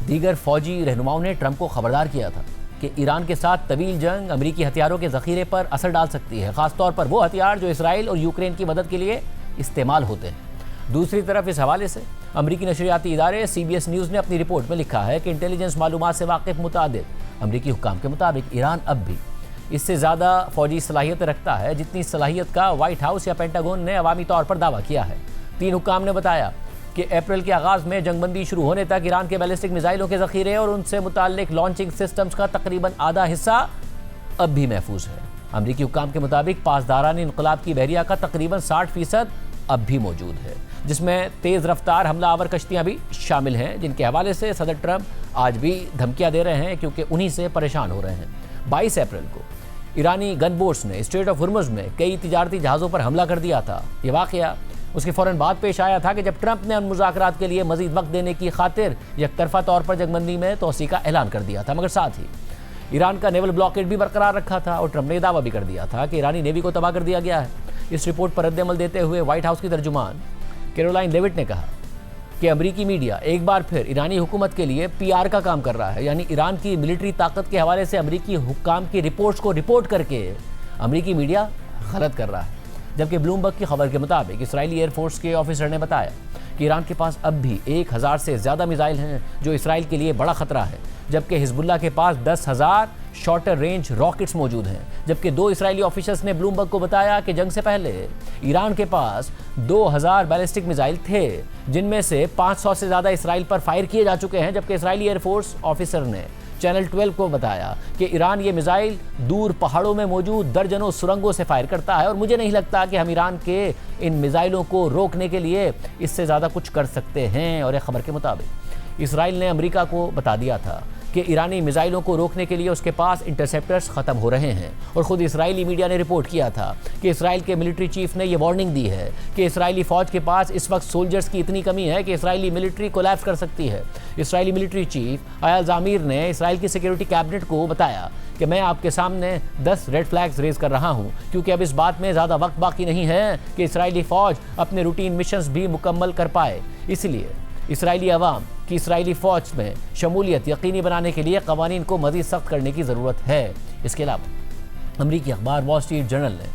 दीगर फौजी रहनुमाओं ने ट्रंप को खबरदार किया था कि ईरान के साथ तवील जंग अमरीकी हथियारों के ज़ख़ीरे पर असर डाल सकती है, ख़ासतौर पर वो हथियार जो इसराइल और यूक्रेन की मदद के लिए इस्तेमाल होते हैं। दूसरी तरफ इस हवाले से अमरीकी नशरियाती इदारे CBS न्यूज़ ने अपनी रिपोर्ट में लिखा है कि इंटेलिजेंस मालूमात से वाकिफ़ मुतादिद अमरीकी हुक्काम के मुताबिक ईरान अब भी इससे ज़्यादा फ़ौजी सलाहियत रखता है जितनी सलाहियत का वाइट हाउस या पेंटागन ने अवामी तौर पर दावा किया है। 3 हुक्काम ने बताया कि अप्रैल के आगाज़ में जंगबंदी शुरू होने तक ईरान के बैलिस्टिक मिसाइलों के ज़ख़ीरे और उनसे मुताल्लिक लॉन्चिंग सिस्टम्स का तकरीबन आधा हिस्सा अब भी महफूज है। अमरीकी हुक्काम के मुताबिक पासदारान इनक़लाब की बहरिया का तकरीबन 60% अब भी मौजूद है, जिसमें तेज़ रफ्तार हमलावर कश्तियाँ भी शामिल हैं, जिनके हवाले से सदर ट्रंप आज भी धमकियाँ दे रहे हैं क्योंकि उन्हीं से परेशान हो रहे हैं। 22 अप्रैल को ईरानी गन बोट्स ने स्ट्रेट ऑफ हुर्मुज़ में कई तिजारती जहाज़ों पर हमला कर दिया था। ये वाक़या उसके फ़ौरन बाद पेश आया था कि जब ट्रंप ने उन मुज़ाकरात के लिए मज़ीद वक्त देने की खातिर एकतरफ़ा तौर पर जंगबंदी में तोसी का ऐलान कर दिया था, मगर साथ ही ईरान का नेवल ब्लॉकेड भी बरकरार रखा था और ट्रंप ने दावा भी कर दिया था कि ईरानी नेवी को तबाह कर दिया गया है। इस रिपोर्ट पर रद्द-ए-अमल देते हुए व्हाइट हाउस की तर्जुमान कैरोलाइन लेविट ने कहा कि अमरीकी मीडिया एक बार फिर ईरानी हुकूमत के लिए PR का काम कर रहा है, यानी ईरान की मिलिट्री ताकत के हवाले से अमरीकी हुक्काम की रिपोर्ट्स को रिपोर्ट करके अमरीकी मीडिया गलत कर रहा है। जबकि ब्लूमबर्ग की खबर के मुताबिक इसराइली एयरफोर्स के ऑफिसर ने बताया कि ईरान के पास अब भी 1000 से ज़्यादा मिसाइल हैं जो इसराइल के लिए बड़ा ख़तरा है, जबकि हिजबुल्लाह के पास 10,000 शॉर्टर रेंज रॉकेट्स मौजूद हैं। जबकि 2 इसराइली ऑफिसर्स ने ब्लूमबर्ग को बताया कि जंग से पहले ईरान के पास 2000 बैलिस्टिक मिसाइल थे, जिनमें से 500 से ज़्यादा इसराइल पर फायर किए जा चुके हैं। जबकि इसराइली एयरफोर्स ऑफिसर ने चैनल 12 को बताया कि ईरान ये मिसाइल दूर पहाड़ों में मौजूद दर्जनों सुरंगों से फायर करता है और मुझे नहीं लगता कि हम ईरान के इन मिसाइलों को रोकने के लिए इससे ज़्यादा कुछ कर सकते हैं। और एक खबर के मुताबिक इसराइल ने अमेरिका को बता दिया था कि ईरानी मिसाइलों को रोकने के लिए उसके पास इंटरसेप्टर्स ख़त्म हो रहे हैं। और ख़ुद इजरायली मीडिया ने रिपोर्ट किया था कि इसराइल के मिलिट्री चीफ ने यह वार्निंग दी है कि इसराइली फ़ौज के पास इस वक्त सोल्जर्स की इतनी कमी है कि इसराइली मिलिट्री कोलैप्स कर सकती है। इसराइली मिलिट्री चीफ अयाल ज़ामीर ने इसराइल की सिक्योरिटी कैबिनेट को बताया कि मैं आपके सामने 10 रेड फ्लैग्स रेज कर रहा हूं, क्योंकि अब इस बात में ज़्यादा वक्त बाकी नहीं है कि इसराइली फ़ौज अपने रूटीन मिशंस भी मुकम्मल कर पाए। इसलिए इसराइली अवाम की इसराइली फ़ौज में शमूलियत यकीनी बनाने के लिए कवानीन को मज़ीद सख्त करने की ज़रूरत है। इसके अलावा अमरीकी अखबार वॉल स्ट्रीट जर्नल ने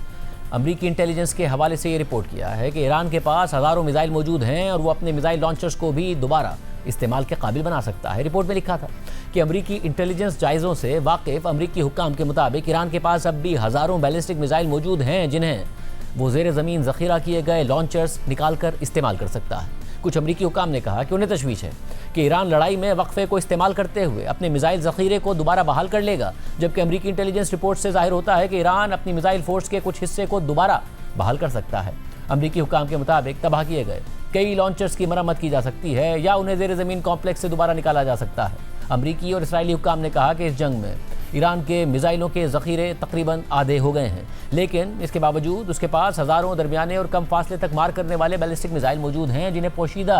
अमरीकी इंटेलिजेंस के हवाले से ये रिपोर्ट किया है कि ईरान के पास हज़ारों मिसाइल मौजूद हैं और वो अपने मिसाइल लॉन्चर्स को भी दोबारा इस्तेमाल के काबिल बना सकता है। रिपोर्ट में लिखा था कि अमरीकी इंटेलिजेंस जायज़ों से वाकिफ़ अमरीकी हुक्काम के मुताबिक ईरान के पास अब भी हज़ारों बैलिस्टिक मिसाइल मौजूद हैं जिन्हें वो ज़ेर ज़मीन ज़ख़ीरा किए गए लॉन्चर्स निकाल कर इस्तेमाल कर सकता है। कुछ अमरीकी हुक्काम ने कहा कि उन्हें तशवीश है कि ईरान लड़ाई में वक्फे को इस्तेमाल करते हुए अपने मिसाइल ज़ख़ीरे को दोबारा बहाल कर लेगा, जबकि अमरीकी इंटेलिजेंस रिपोर्ट से जाहिर होता है कि ईरान अपनी मिसाइल फोर्स के कुछ हिस्से को दोबारा बहाल कर सकता है। अमरीकी हुक्काम के मुताबिक तबाह किए गए कई लॉन्चर्स की मरम्मत की जा सकती है या उन्हें ज़ेर ज़मीन कॉम्प्लेक्स से दोबारा निकाला जा सकता है। अमरीकी और इसराइली हुक्काम ने कहा कि इस जंग में ईरान के मिसाइलों के ज़ख़ीरे तकरीबन आधे हो गए हैं, लेकिन इसके बावजूद उसके पास हज़ारों दरमियाने और कम फासले तक मार करने वाले बैलिस्टिक मिसाइल मौजूद हैं जिन्हें पोशीदा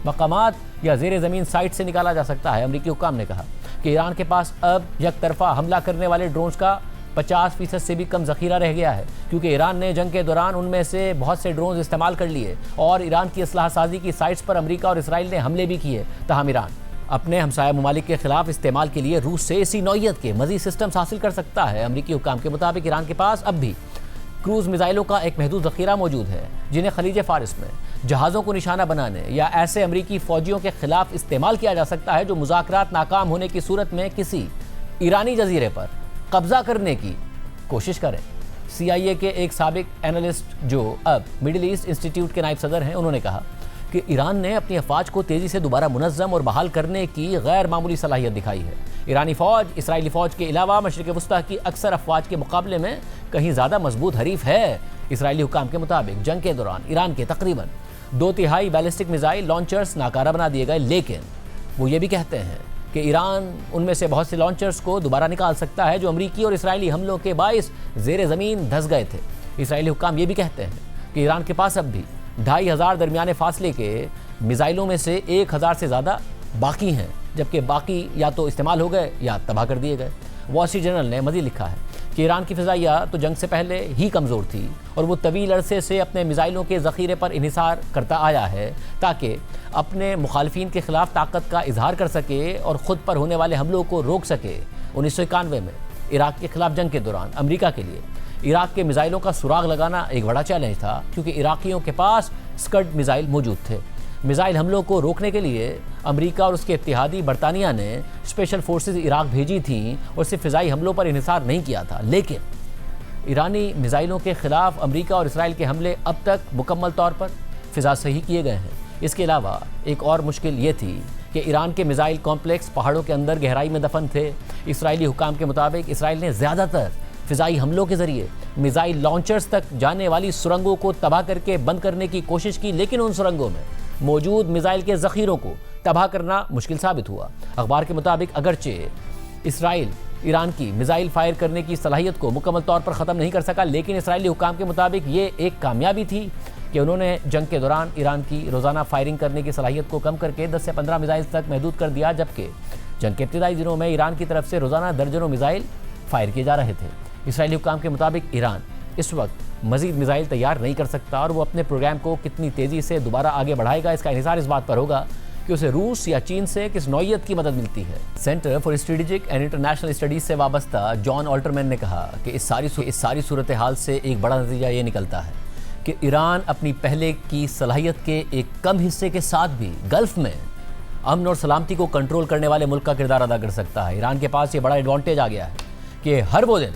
मकामात या ज़ेर ज़मीन साइट से निकाला जा सकता है। अमरीकी हुक्काम ने कहा कि ईरान के पास अब एक तरफा हमला करने वाले ड्रोन्स का 50% से भी कम ज़ख़ीरा रह गया है, क्योंकि ईरान ने जंग के दौरान उनमें से बहुत से ड्रोन्स इस्तेमाल कर लिए और ईरान की असलाह साजी की साइट्स पर अमरीका और इसराइल ने हमले भी किए। तहम ईरान अपने हमसाया ममालिक के खिलाफ इस्तेमाल के लिए रूस से इसी नौइयत के मज़ीद सिस्टम्स हासिल कर सकता है। अमरीकी हुक्काम के मुताबिक ईरान के पास अब भी क्रूज़ मिसाइलों का एक महदूद ज़ख़ीरा मौजूद है जिन्हें खलीज फ़ारिस में जहाज़ों को निशाना बनाने या ऐसे अमरीकी फ़ौजियों के खिलाफ इस्तेमाल किया जा सकता है जो मुज़ाकरात नाकाम होने की सूरत में किसी ईरानी जजीरे पर कब्ज़ा करने की कोशिश करें। CIA के एक साबिक एनालिस्ट जो अब मिडिल ईस्ट इंस्टीट्यूट के नायब सदर हैं, उन्होंने कहा कि ईरान ने अपनी अफवाज को तेज़ी से दोबारा मुनज़्ज़म और बहाल करने की गैर मामूली सलाहियत दिखाई है। ईरानी फ़ौज इसराइली फ़ौज के अलावा मशरिक़ वस्ता की अक्सर अफवाज के मुकाबले में कहीं ज़्यादा मजबूत हरीफ है। इसराइली हुक्काम के मुताबिक जंग के दौरान ईरान के तकरीबन 2/3 बैलिस्टिक मिसाइल लॉन्चर्स नाकारा बना दिए गए, लेकिन वो ये भी कहते हैं कि ईरान उनमें से बहुत से लॉन्चर्स को दोबारा निकाल सकता है जो अमरीकी और इसराइली हमलों के बाइस ज़ेर ज़मीन धंस गए थे। इसराइली हुक्काम ये भी कहते हैं कि ईरान के पास अब भी 2500 दरमियाने फासले के मिसाइलों में से 1000 से ज़्यादा बाकी हैं, जबकि बाकी या तो इस्तेमाल हो गए या तबाह कर दिए गए। वॉल स्ट्रीट जर्नल ने मज़ीद लिखा है कि ईरान की फ़िज़ाइया तो जंग से पहले ही कमज़ोर थी और वो तवील अरसे से अपने मिसाइलों के ज़ख़ीरे पर इन्हिसार करता आया है ताकि अपने मुखालफिन के ख़िलाफ़ ताकत का इजहार कर सके और ख़ुद पर होने वाले हमलों को रोक सके। 1991 में इराक़ के ख़िलाफ़ जंग के दौरान अमरीका के लिए इराक़ के मिसाइलों का सुराग लगाना एक बड़ा चैलेंज था, क्योंकि इराक़ियों के पास स्कड मिसाइल मौजूद थे। मिसाइल हमलों को रोकने के लिए अमरीका और उसके इत्तेहादी बरतानिया ने स्पेशल फोर्सेस इराक़ भेजी थी और सिर्फ फ़िज़ाई हमलों पर इन्हिसार नहीं किया था, लेकिन ईरानी मिसाइलों के ख़िलाफ़ अमरीका और इसराइल के हमले अब तक मुकम्मल तौर पर फ़िज़ा से ही किए गए हैं। इसके अलावा एक और मुश्किल ये थी कि ईरान के मिसाइल कॉम्प्लेक्स पहाड़ों के अंदर गहराई में दफन थे। इसराइली हुक्काम के मुताबिक इसराइल ने ज़्यादातर फ़िज़ाई हमलों के ज़रिए मिसाइल लॉन्चर्स तक जाने वाली सुरंगों को तबाह करके बंद करने की कोशिश की, लेकिन उन सुरंगों में मौजूद मिसाइल के ज़ख़ीरों को तबाह करना मुश्किल साबित हुआ। अखबार के मुताबिक अगरचे इसराइल ईरान की मिसाइल फायर करने की सलाहियत को मुकम्मल तौर पर ख़त्म नहीं कर सका, लेकिन इसराइली हुक्काम के मुताबिक ये एक कामयाबी थी कि उन्होंने जंग के दौरान ईरान की रोज़ाना फायरिंग करने की सलाहियत को कम करके 10 से 15 मिसाइल तक महदूद कर दिया, जबकि जंग के इब्तिदाई दिनों में ईरान की तरफ से रोज़ाना दर्जनों मिसाइल फायर किए जा रहे थे। इसराइली हुक्काम के मुताबिक ईरान इस वक्त मज़ीद मिसाइल तैयार नहीं कर सकता और वो अपने प्रोग्राम को कितनी तेज़ी से दोबारा आगे बढ़ाएगा इसका इन्हिसार इस बात पर होगा कि उसे रूस या चीन से किस नौइयत की मदद मिलती है। Centre for strategic and international studies से वाबस्ता जॉन ऑल्टरमैन ने कहा कि इस सारी सूरत हाल से एक बड़ा नतीजा ये निकलता है कि ईरान अपनी पहले की सलाहियत के एक कम हिस्से के साथ भी गल्फ़ में अमन और सलामती को कंट्रोल करने वाले मुल्क का किरदार अदा कर सकता है। ईरान के पास ये बड़ा एडवांटेज आ गया है कि हर वो दिन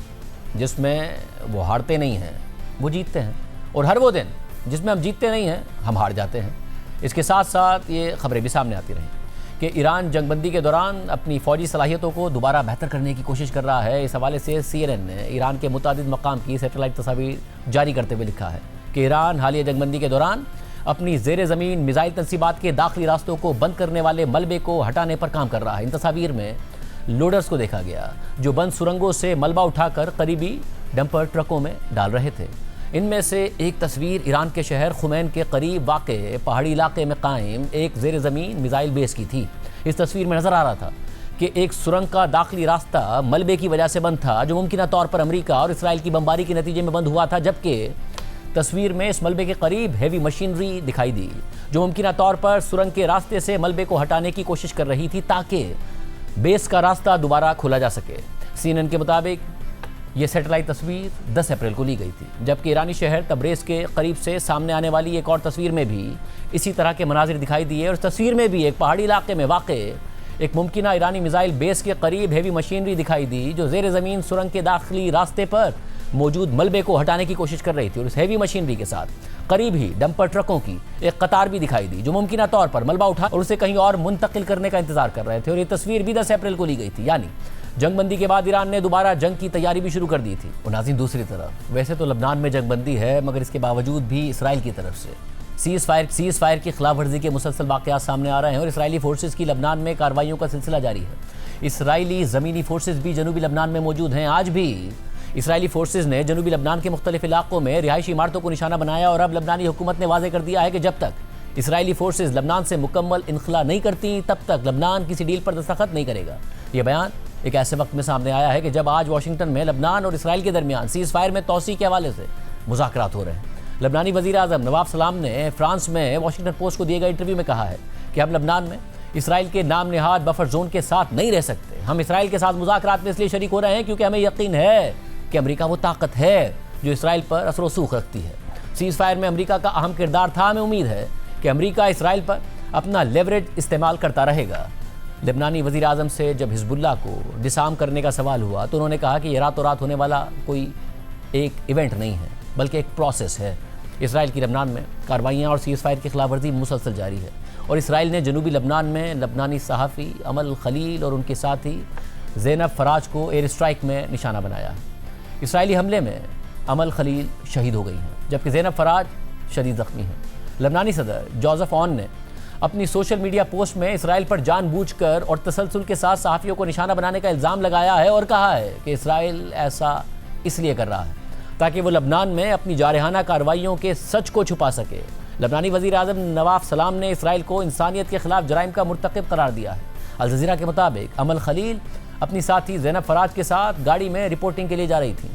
जिसमें वो हारते नहीं हैं वो जीतते हैं, और हर वो दिन जिसमें हम जीतते नहीं हैं हम हार जाते हैं। इसके साथ साथ ये खबरें भी सामने आती रहीं कि ईरान जंगबंदी के दौरान अपनी फ़ौजी सलाहियतों को दोबारा बेहतर करने की कोशिश कर रहा है। इस हवाले से CNN ने ईरान के मुतादिद मकाम की सैटेलाइट तस्वीर जारी करते हुए लिखा है कि ईरान हालिया जंगबंदी के दौरान अपनी ज़ेर ज़मीन मिसाइल तनसीबात के दाखिली रास्तों को बंद करने वाले मलबे को हटाने पर काम कर रहा है। इन तस्वीर में लोडर्स को देखा गया जो बंद सुरंगों से मलबा उठाकर करीबी डंपर ट्रकों में डाल रहे थे। इनमें से एक तस्वीर ईरान के शहर खुमैन के करीब वाक़े पहाड़ी इलाके में कायम एक ज़ेर ज़मीन मिसाइल बेस की थी। इस तस्वीर में नज़र आ रहा था कि एक सुरंग का दाखिली रास्ता मलबे की वजह से बंद था, जो मुमकिन तौर पर अमेरिका और इसराइल की बमबारी के नतीजे में बंद हुआ था। जबकि तस्वीर में इस मलबे के करीब हैवी मशीनरी दिखाई दी जो मुमकिन तौर पर सुरंग के रास्ते से मलबे को हटाने की कोशिश कर रही थी ताकि बेस का रास्ता दोबारा खोला जा सके। CNN के मुताबिक ये सैटेलाइट तस्वीर 10 अप्रैल को ली गई थी, जबकि ईरानी शहर तब्रेज़ के करीब से सामने आने वाली एक और तस्वीर में भी इसी तरह के मनाजिर दिखाई दिए। और इस तस्वीर में भी एक पहाड़ी इलाके में वाक़े एक मुमकिन ईरानी मिसाइल बेस के करीब हैवी मशीनरी दिखाई दी जो ज़ेर ज़मीन सुरंग के दाखिली रास्ते पर मौजूद मलबे को हटाने की कोशिश कर रही थी। और इस हैवी मशीनरी के साथ करीब ही डंपर ट्रकों की एक कतार भी दिखाई दी जो मुमकिन तौर पर मलबा उठा और उसे कहीं और मुंतकिल करने का इंतजार कर रहे थे। और ये तस्वीर भी 10 अप्रैल को ली गई थी, यानी जंगबंदी के बाद ईरान ने दोबारा जंग की तैयारी भी शुरू कर दी थी। और नाज़रीन, दूसरी तरफ वैसे तो लबनान में जंगबंदी है, मगर इसके बावजूद भी इसराइल की तरफ से सीज़ फायर की खिलाफ वर्जी के मुसलसल वाक़यात सामने आ रहे हैं और इसराइली फोर्सेज की लबनान में कार्रवाइयों का सिलसिला जारी है। इसराइली ज़मीनी फोर्सेज भी जनूबी लबनान में मौजूद हैं। आज भी इसराइली फोर्सेज ने जनूबी लबनान के मुख्तलिफ इलाकों में रिहायशी इमारतों को निशाना बनाया और अब लबनानी हुकूमत ने वाज़ेह कर दिया है कि जब तक इसराइली फोर्सेज लबनान से मुकम्मल इनखला नहीं करती तब तक लबनान किसी डील पर दस्तखत नहीं करेगा। यह बयान एक ऐसे वक्त में सामने आया है कि जब आज वाशिंगटन में लबनान और इसराइल के दरमियान सीज़ फायर में तौसी के हवाले से मुज़ाकरात हो रहे हैं। लबनानी वज़ीर आज़म नवाफ सलाम ने फ्रांस में वाशिंगटन पोस्ट को दिए गए इंटरव्यू में कहा है कि हम लबनान में इसराइल के नाम निहाद बफर जोन के साथ नहीं रह सकते। हम इसराइल के साथ मुज़ाकरात में इसलिए शरीक हो रहे हैं क्योंकि हमें यकीन है कि अमेरिका वो ताकत है जो इसराइल पर असर रसूख रखती है। सीज़ फायर में अमेरिका का अहम किरदार था। हमें उम्मीद है कि अमेरिका इसराइल पर अपना लेवरेज इस्तेमाल करता रहेगा। लबनानी वज़ीर आज़म से जब हिज़्बुल्लाह को डिसार्म करने का सवाल हुआ तो उन्होंने कहा कि यह रातों रात होने वाला कोई एक इवेंट नहीं है बल्कि एक प्रोसेस है। इसराइल की लबनान में कार्रवाइयाँ और सीज़ फायर की खिलाफ वर्जी मुसलसल जारी है और इसराइल ने जनूबी लबनान में लबनानी सहाफ़ी अमल खलील और उनके साथी ज़ैनब फ़राज को एयर स्ट्राइक में निशाना बनाया। इसराइली हमले में अमल खलील शहीद हो गई हैं जबकि ज़ैनब फ़राज शदीद ज़ख्मी हैं। लबनानी सदर जोसेफ ऑन ने अपनी सोशल मीडिया पोस्ट में इसराइल पर जानबूझकर और तसलसल के साथ सहाफ़ियों को निशाना बनाने का इल्ज़ाम लगाया है और कहा है कि इसराइल ऐसा इसलिए कर रहा है ताकि वो लबनान में अपनी जारहाना कार्रवाइयों के सच को छुपा सके। लबनानी वज़ीर आज़म नवाफ सलाम ने इसराइल को इंसानियत के खिलाफ जराइम का मुर्तकिब करार दिया है। अल जज़ीरा के मुताबिक अमल खलील अपनी साथी ज़ैनब फ़राज के साथ गाड़ी में रिपोर्टिंग के लिए जा रही थी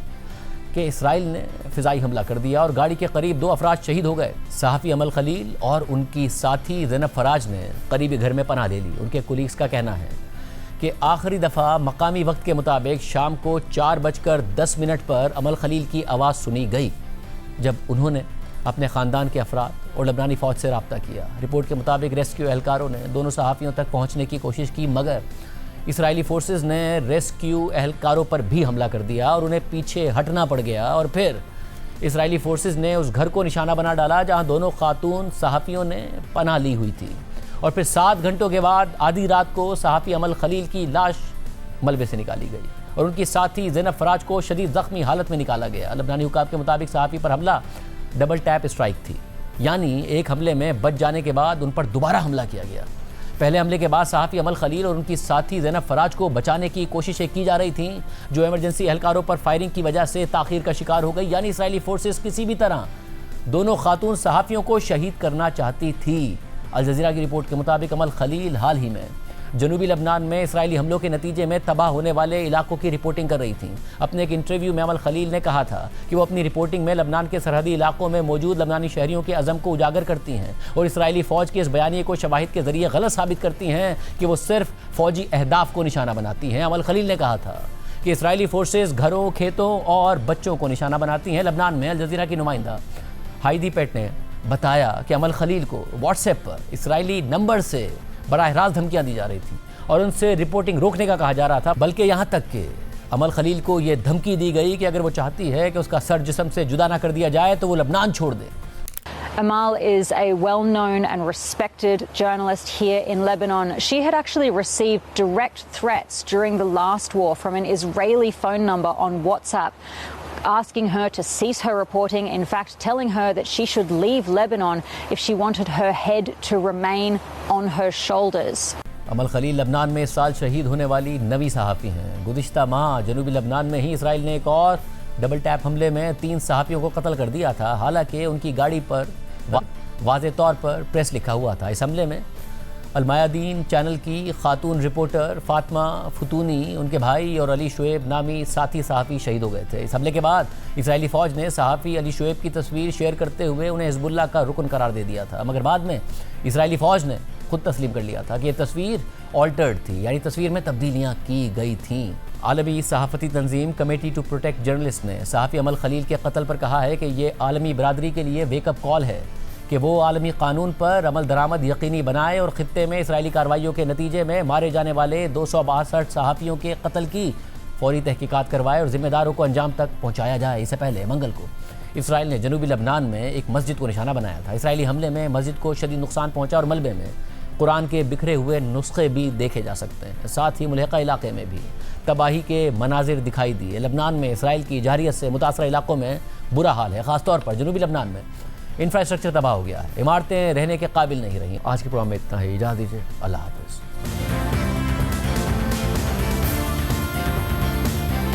कि इसराइल ने फ़िज़ाई हमला कर दिया और गाड़ी के करीब 2 अफराद शहीद हो गए। सहाफ़ी अमल खलील और उनकी साथी ज़ैनब फ़राज ने करीबी घर में पनाह ले ली। उनके कोलीग्स का कहना है कि आखिरी दफ़ा मकामी वक्त के मुताबिक शाम को 4:10 पर अमल खलील की आवाज़ सुनी गई जब उन्होंने अपने ख़ानदान के अफराद और लबनानी फ़ौज से रब्ता किया। रिपोर्ट के मुताबिक रेस्क्यू एहलकारों ने दोनों सहाफ़ियों तक पहुँचने की कोशिश की मगर इसराइली फोर्सेस ने रेस्क्यू एहलकारों पर भी हमला कर दिया और उन्हें पीछे हटना पड़ गया और फिर इसराइली फोर्सेस ने उस घर को निशाना बना डाला जहां दोनों खातून सहाफ़ियों ने पनाह ली हुई थी। और फिर 7 घंटों के बाद आधी रात को सहाफ़ी अमल खलील की लाश मलबे से निकाली गई और उनकी साथी ज़ैनब फ़राज को शदीद ज़ख्मी हालत में निकाला गया। लबनानी हुकाम के मुताबिक सहाफ़ी पर हमला डबल टैप स्ट्राइक थी, यानी एक हमले में बच जाने के बाद उन पर दोबारा हमला किया गया। पहले हमले के बाद सहाफ़ी अमल खलील और उनकी साथी ज़ैनब फ़राज को बचाने की कोशिशें की जा रही थीं जो इमरजेंसी एहलकारों पर फायरिंग की वजह से ताख़ीर का शिकार हो गई, यानी इसराइली फोर्सेस किसी भी तरह दोनों खातून सहाफ़ियों को शहीद करना चाहती थी। अल जज़ीरा की रिपोर्ट के मुताबिक अमल खलील हाल ही में जनूबी लबनान में इसराइली हमलों के नतीजे में तबाह होने वाले इलाकों की रिपोर्टिंग कर रही थी। अपने एक इंटरव्यू में अमल खलील ने कहा था कि वो अपनी रिपोर्टिंग में लबनान के सरहदी इलाकों में मौजूद लबनानी शहरियों के अज़म को उजागर करती हैं और इसराइली फ़ौज के इस बयानिए को शवाहिद के ज़रिए गलत साबित करती हैं कि वो सिर्फ फ़ौजी अहदाफ को निशाना बनाती हैं। अमल खलील ने कहा था कि इसराइली फोर्सेस घरों, खेतों और बच्चों को निशाना बनाती हैं। लबनान में अल जज़ीरा की नुमाइंदा हाइदी पेट ने बताया कि अमल खलील को व्हाट्सएप पर इसराइली नंबर से बराह रास्त धमकियां दी जा रही थी और उनसे रिपोर्टिंग रोकने का कहा जा रहा था, बल्कि यहाँ तक कि अमल खलील को ये धमकी दी गई कि अगर वो चाहती है कि उसका सर जिस्म से जुदा ना कर दिया जाए तो वो लबनान छोड़ दे। Amal is a well-known and respected journalist here in Lebanon. She had actually received direct threats during the last war from an Israeli phone number on WhatsApp, asking her to cease her reporting, in fact telling her that she should leave Lebanon if she wanted her head to remain on her shoulders. अमल खलील लबनान में इस साल शहीद होने वाली 9वीं सहाफ़ी हैं। गुज़िश्ता माह जनूबी लबनान में ही इसराइल ने एक और डबल टैप हमले में 3 सहाफ़ियों को कत्ल कर दिया था। हालांकि उनकी गाड़ी पर वाज़े तौर पर प्रेस लिखा हुआ था। इस हमले में अलमायादीन चैनल की खातून रिपोर्टर फातिमा फतूनी, उनके भाई और अली शुएब नामी साथी सहाफ़ी शहीद हो गए थे। इस हमले के बाद इजरायली फ़ौज ने सहाफ़ी अली शुएब की तस्वीर शेयर करते हुए उन्हें हिज़्बुल्लाह का रुकन करार दे दिया था, मगर बाद में इजरायली फ़ौज ने खुद तस्लीम कर लिया था कि ये तस्वीर ऑल्टर्ड थी, यानी तस्वीर में तब्दीलियाँ की गई थीं। आलमी सहाफ़ती तंजीम कमेटी टू प्रोटेक्ट जर्नलिस्ट ने सहाफ़ी अमल खलील के कत्ल पर कहा है कि ये आलमी बरादरी के लिए वेकअप कॉल है कि वो आलमी कानून पर अमल दरामद यकीनी बनाए और ख़ित्ते में इसराइली कार्रवाइयों के नतीजे में मारे जाने वाले 262 सहाफ़ियों के कत्ल की फौरी तहकीकात करवाए और ज़िम्मेदारों को अंजाम तक पहुँचाया जाए। इससे पहले मंगल को इसराइल ने जनूबी लबनान में एक मस्जिद को निशाना बनाया था। इसराइली हमले में मस्जिद को शदीद नुकसान पहुँचा और मलबे में कुरान के बिखरे हुए नुस्खे भी देखे जा सकते हैं। साथ ही मुल्हिका इलाके में भी तबाही के मनाजिर दिखाई दिए। लबनान में इसराइल की जारियत से मुतासरा इलाकों में बुरा हाल है, ख़ासतौर पर जनूबी लबनान में इंफ्रास्ट्रक्चर तबाह हो गया है, इमारतें रहने के काबिल नहीं रहीं। आज के प्रोग्राम में इतना ही, इजाज़त दीजिए, अल्लाह हाफ़िज़।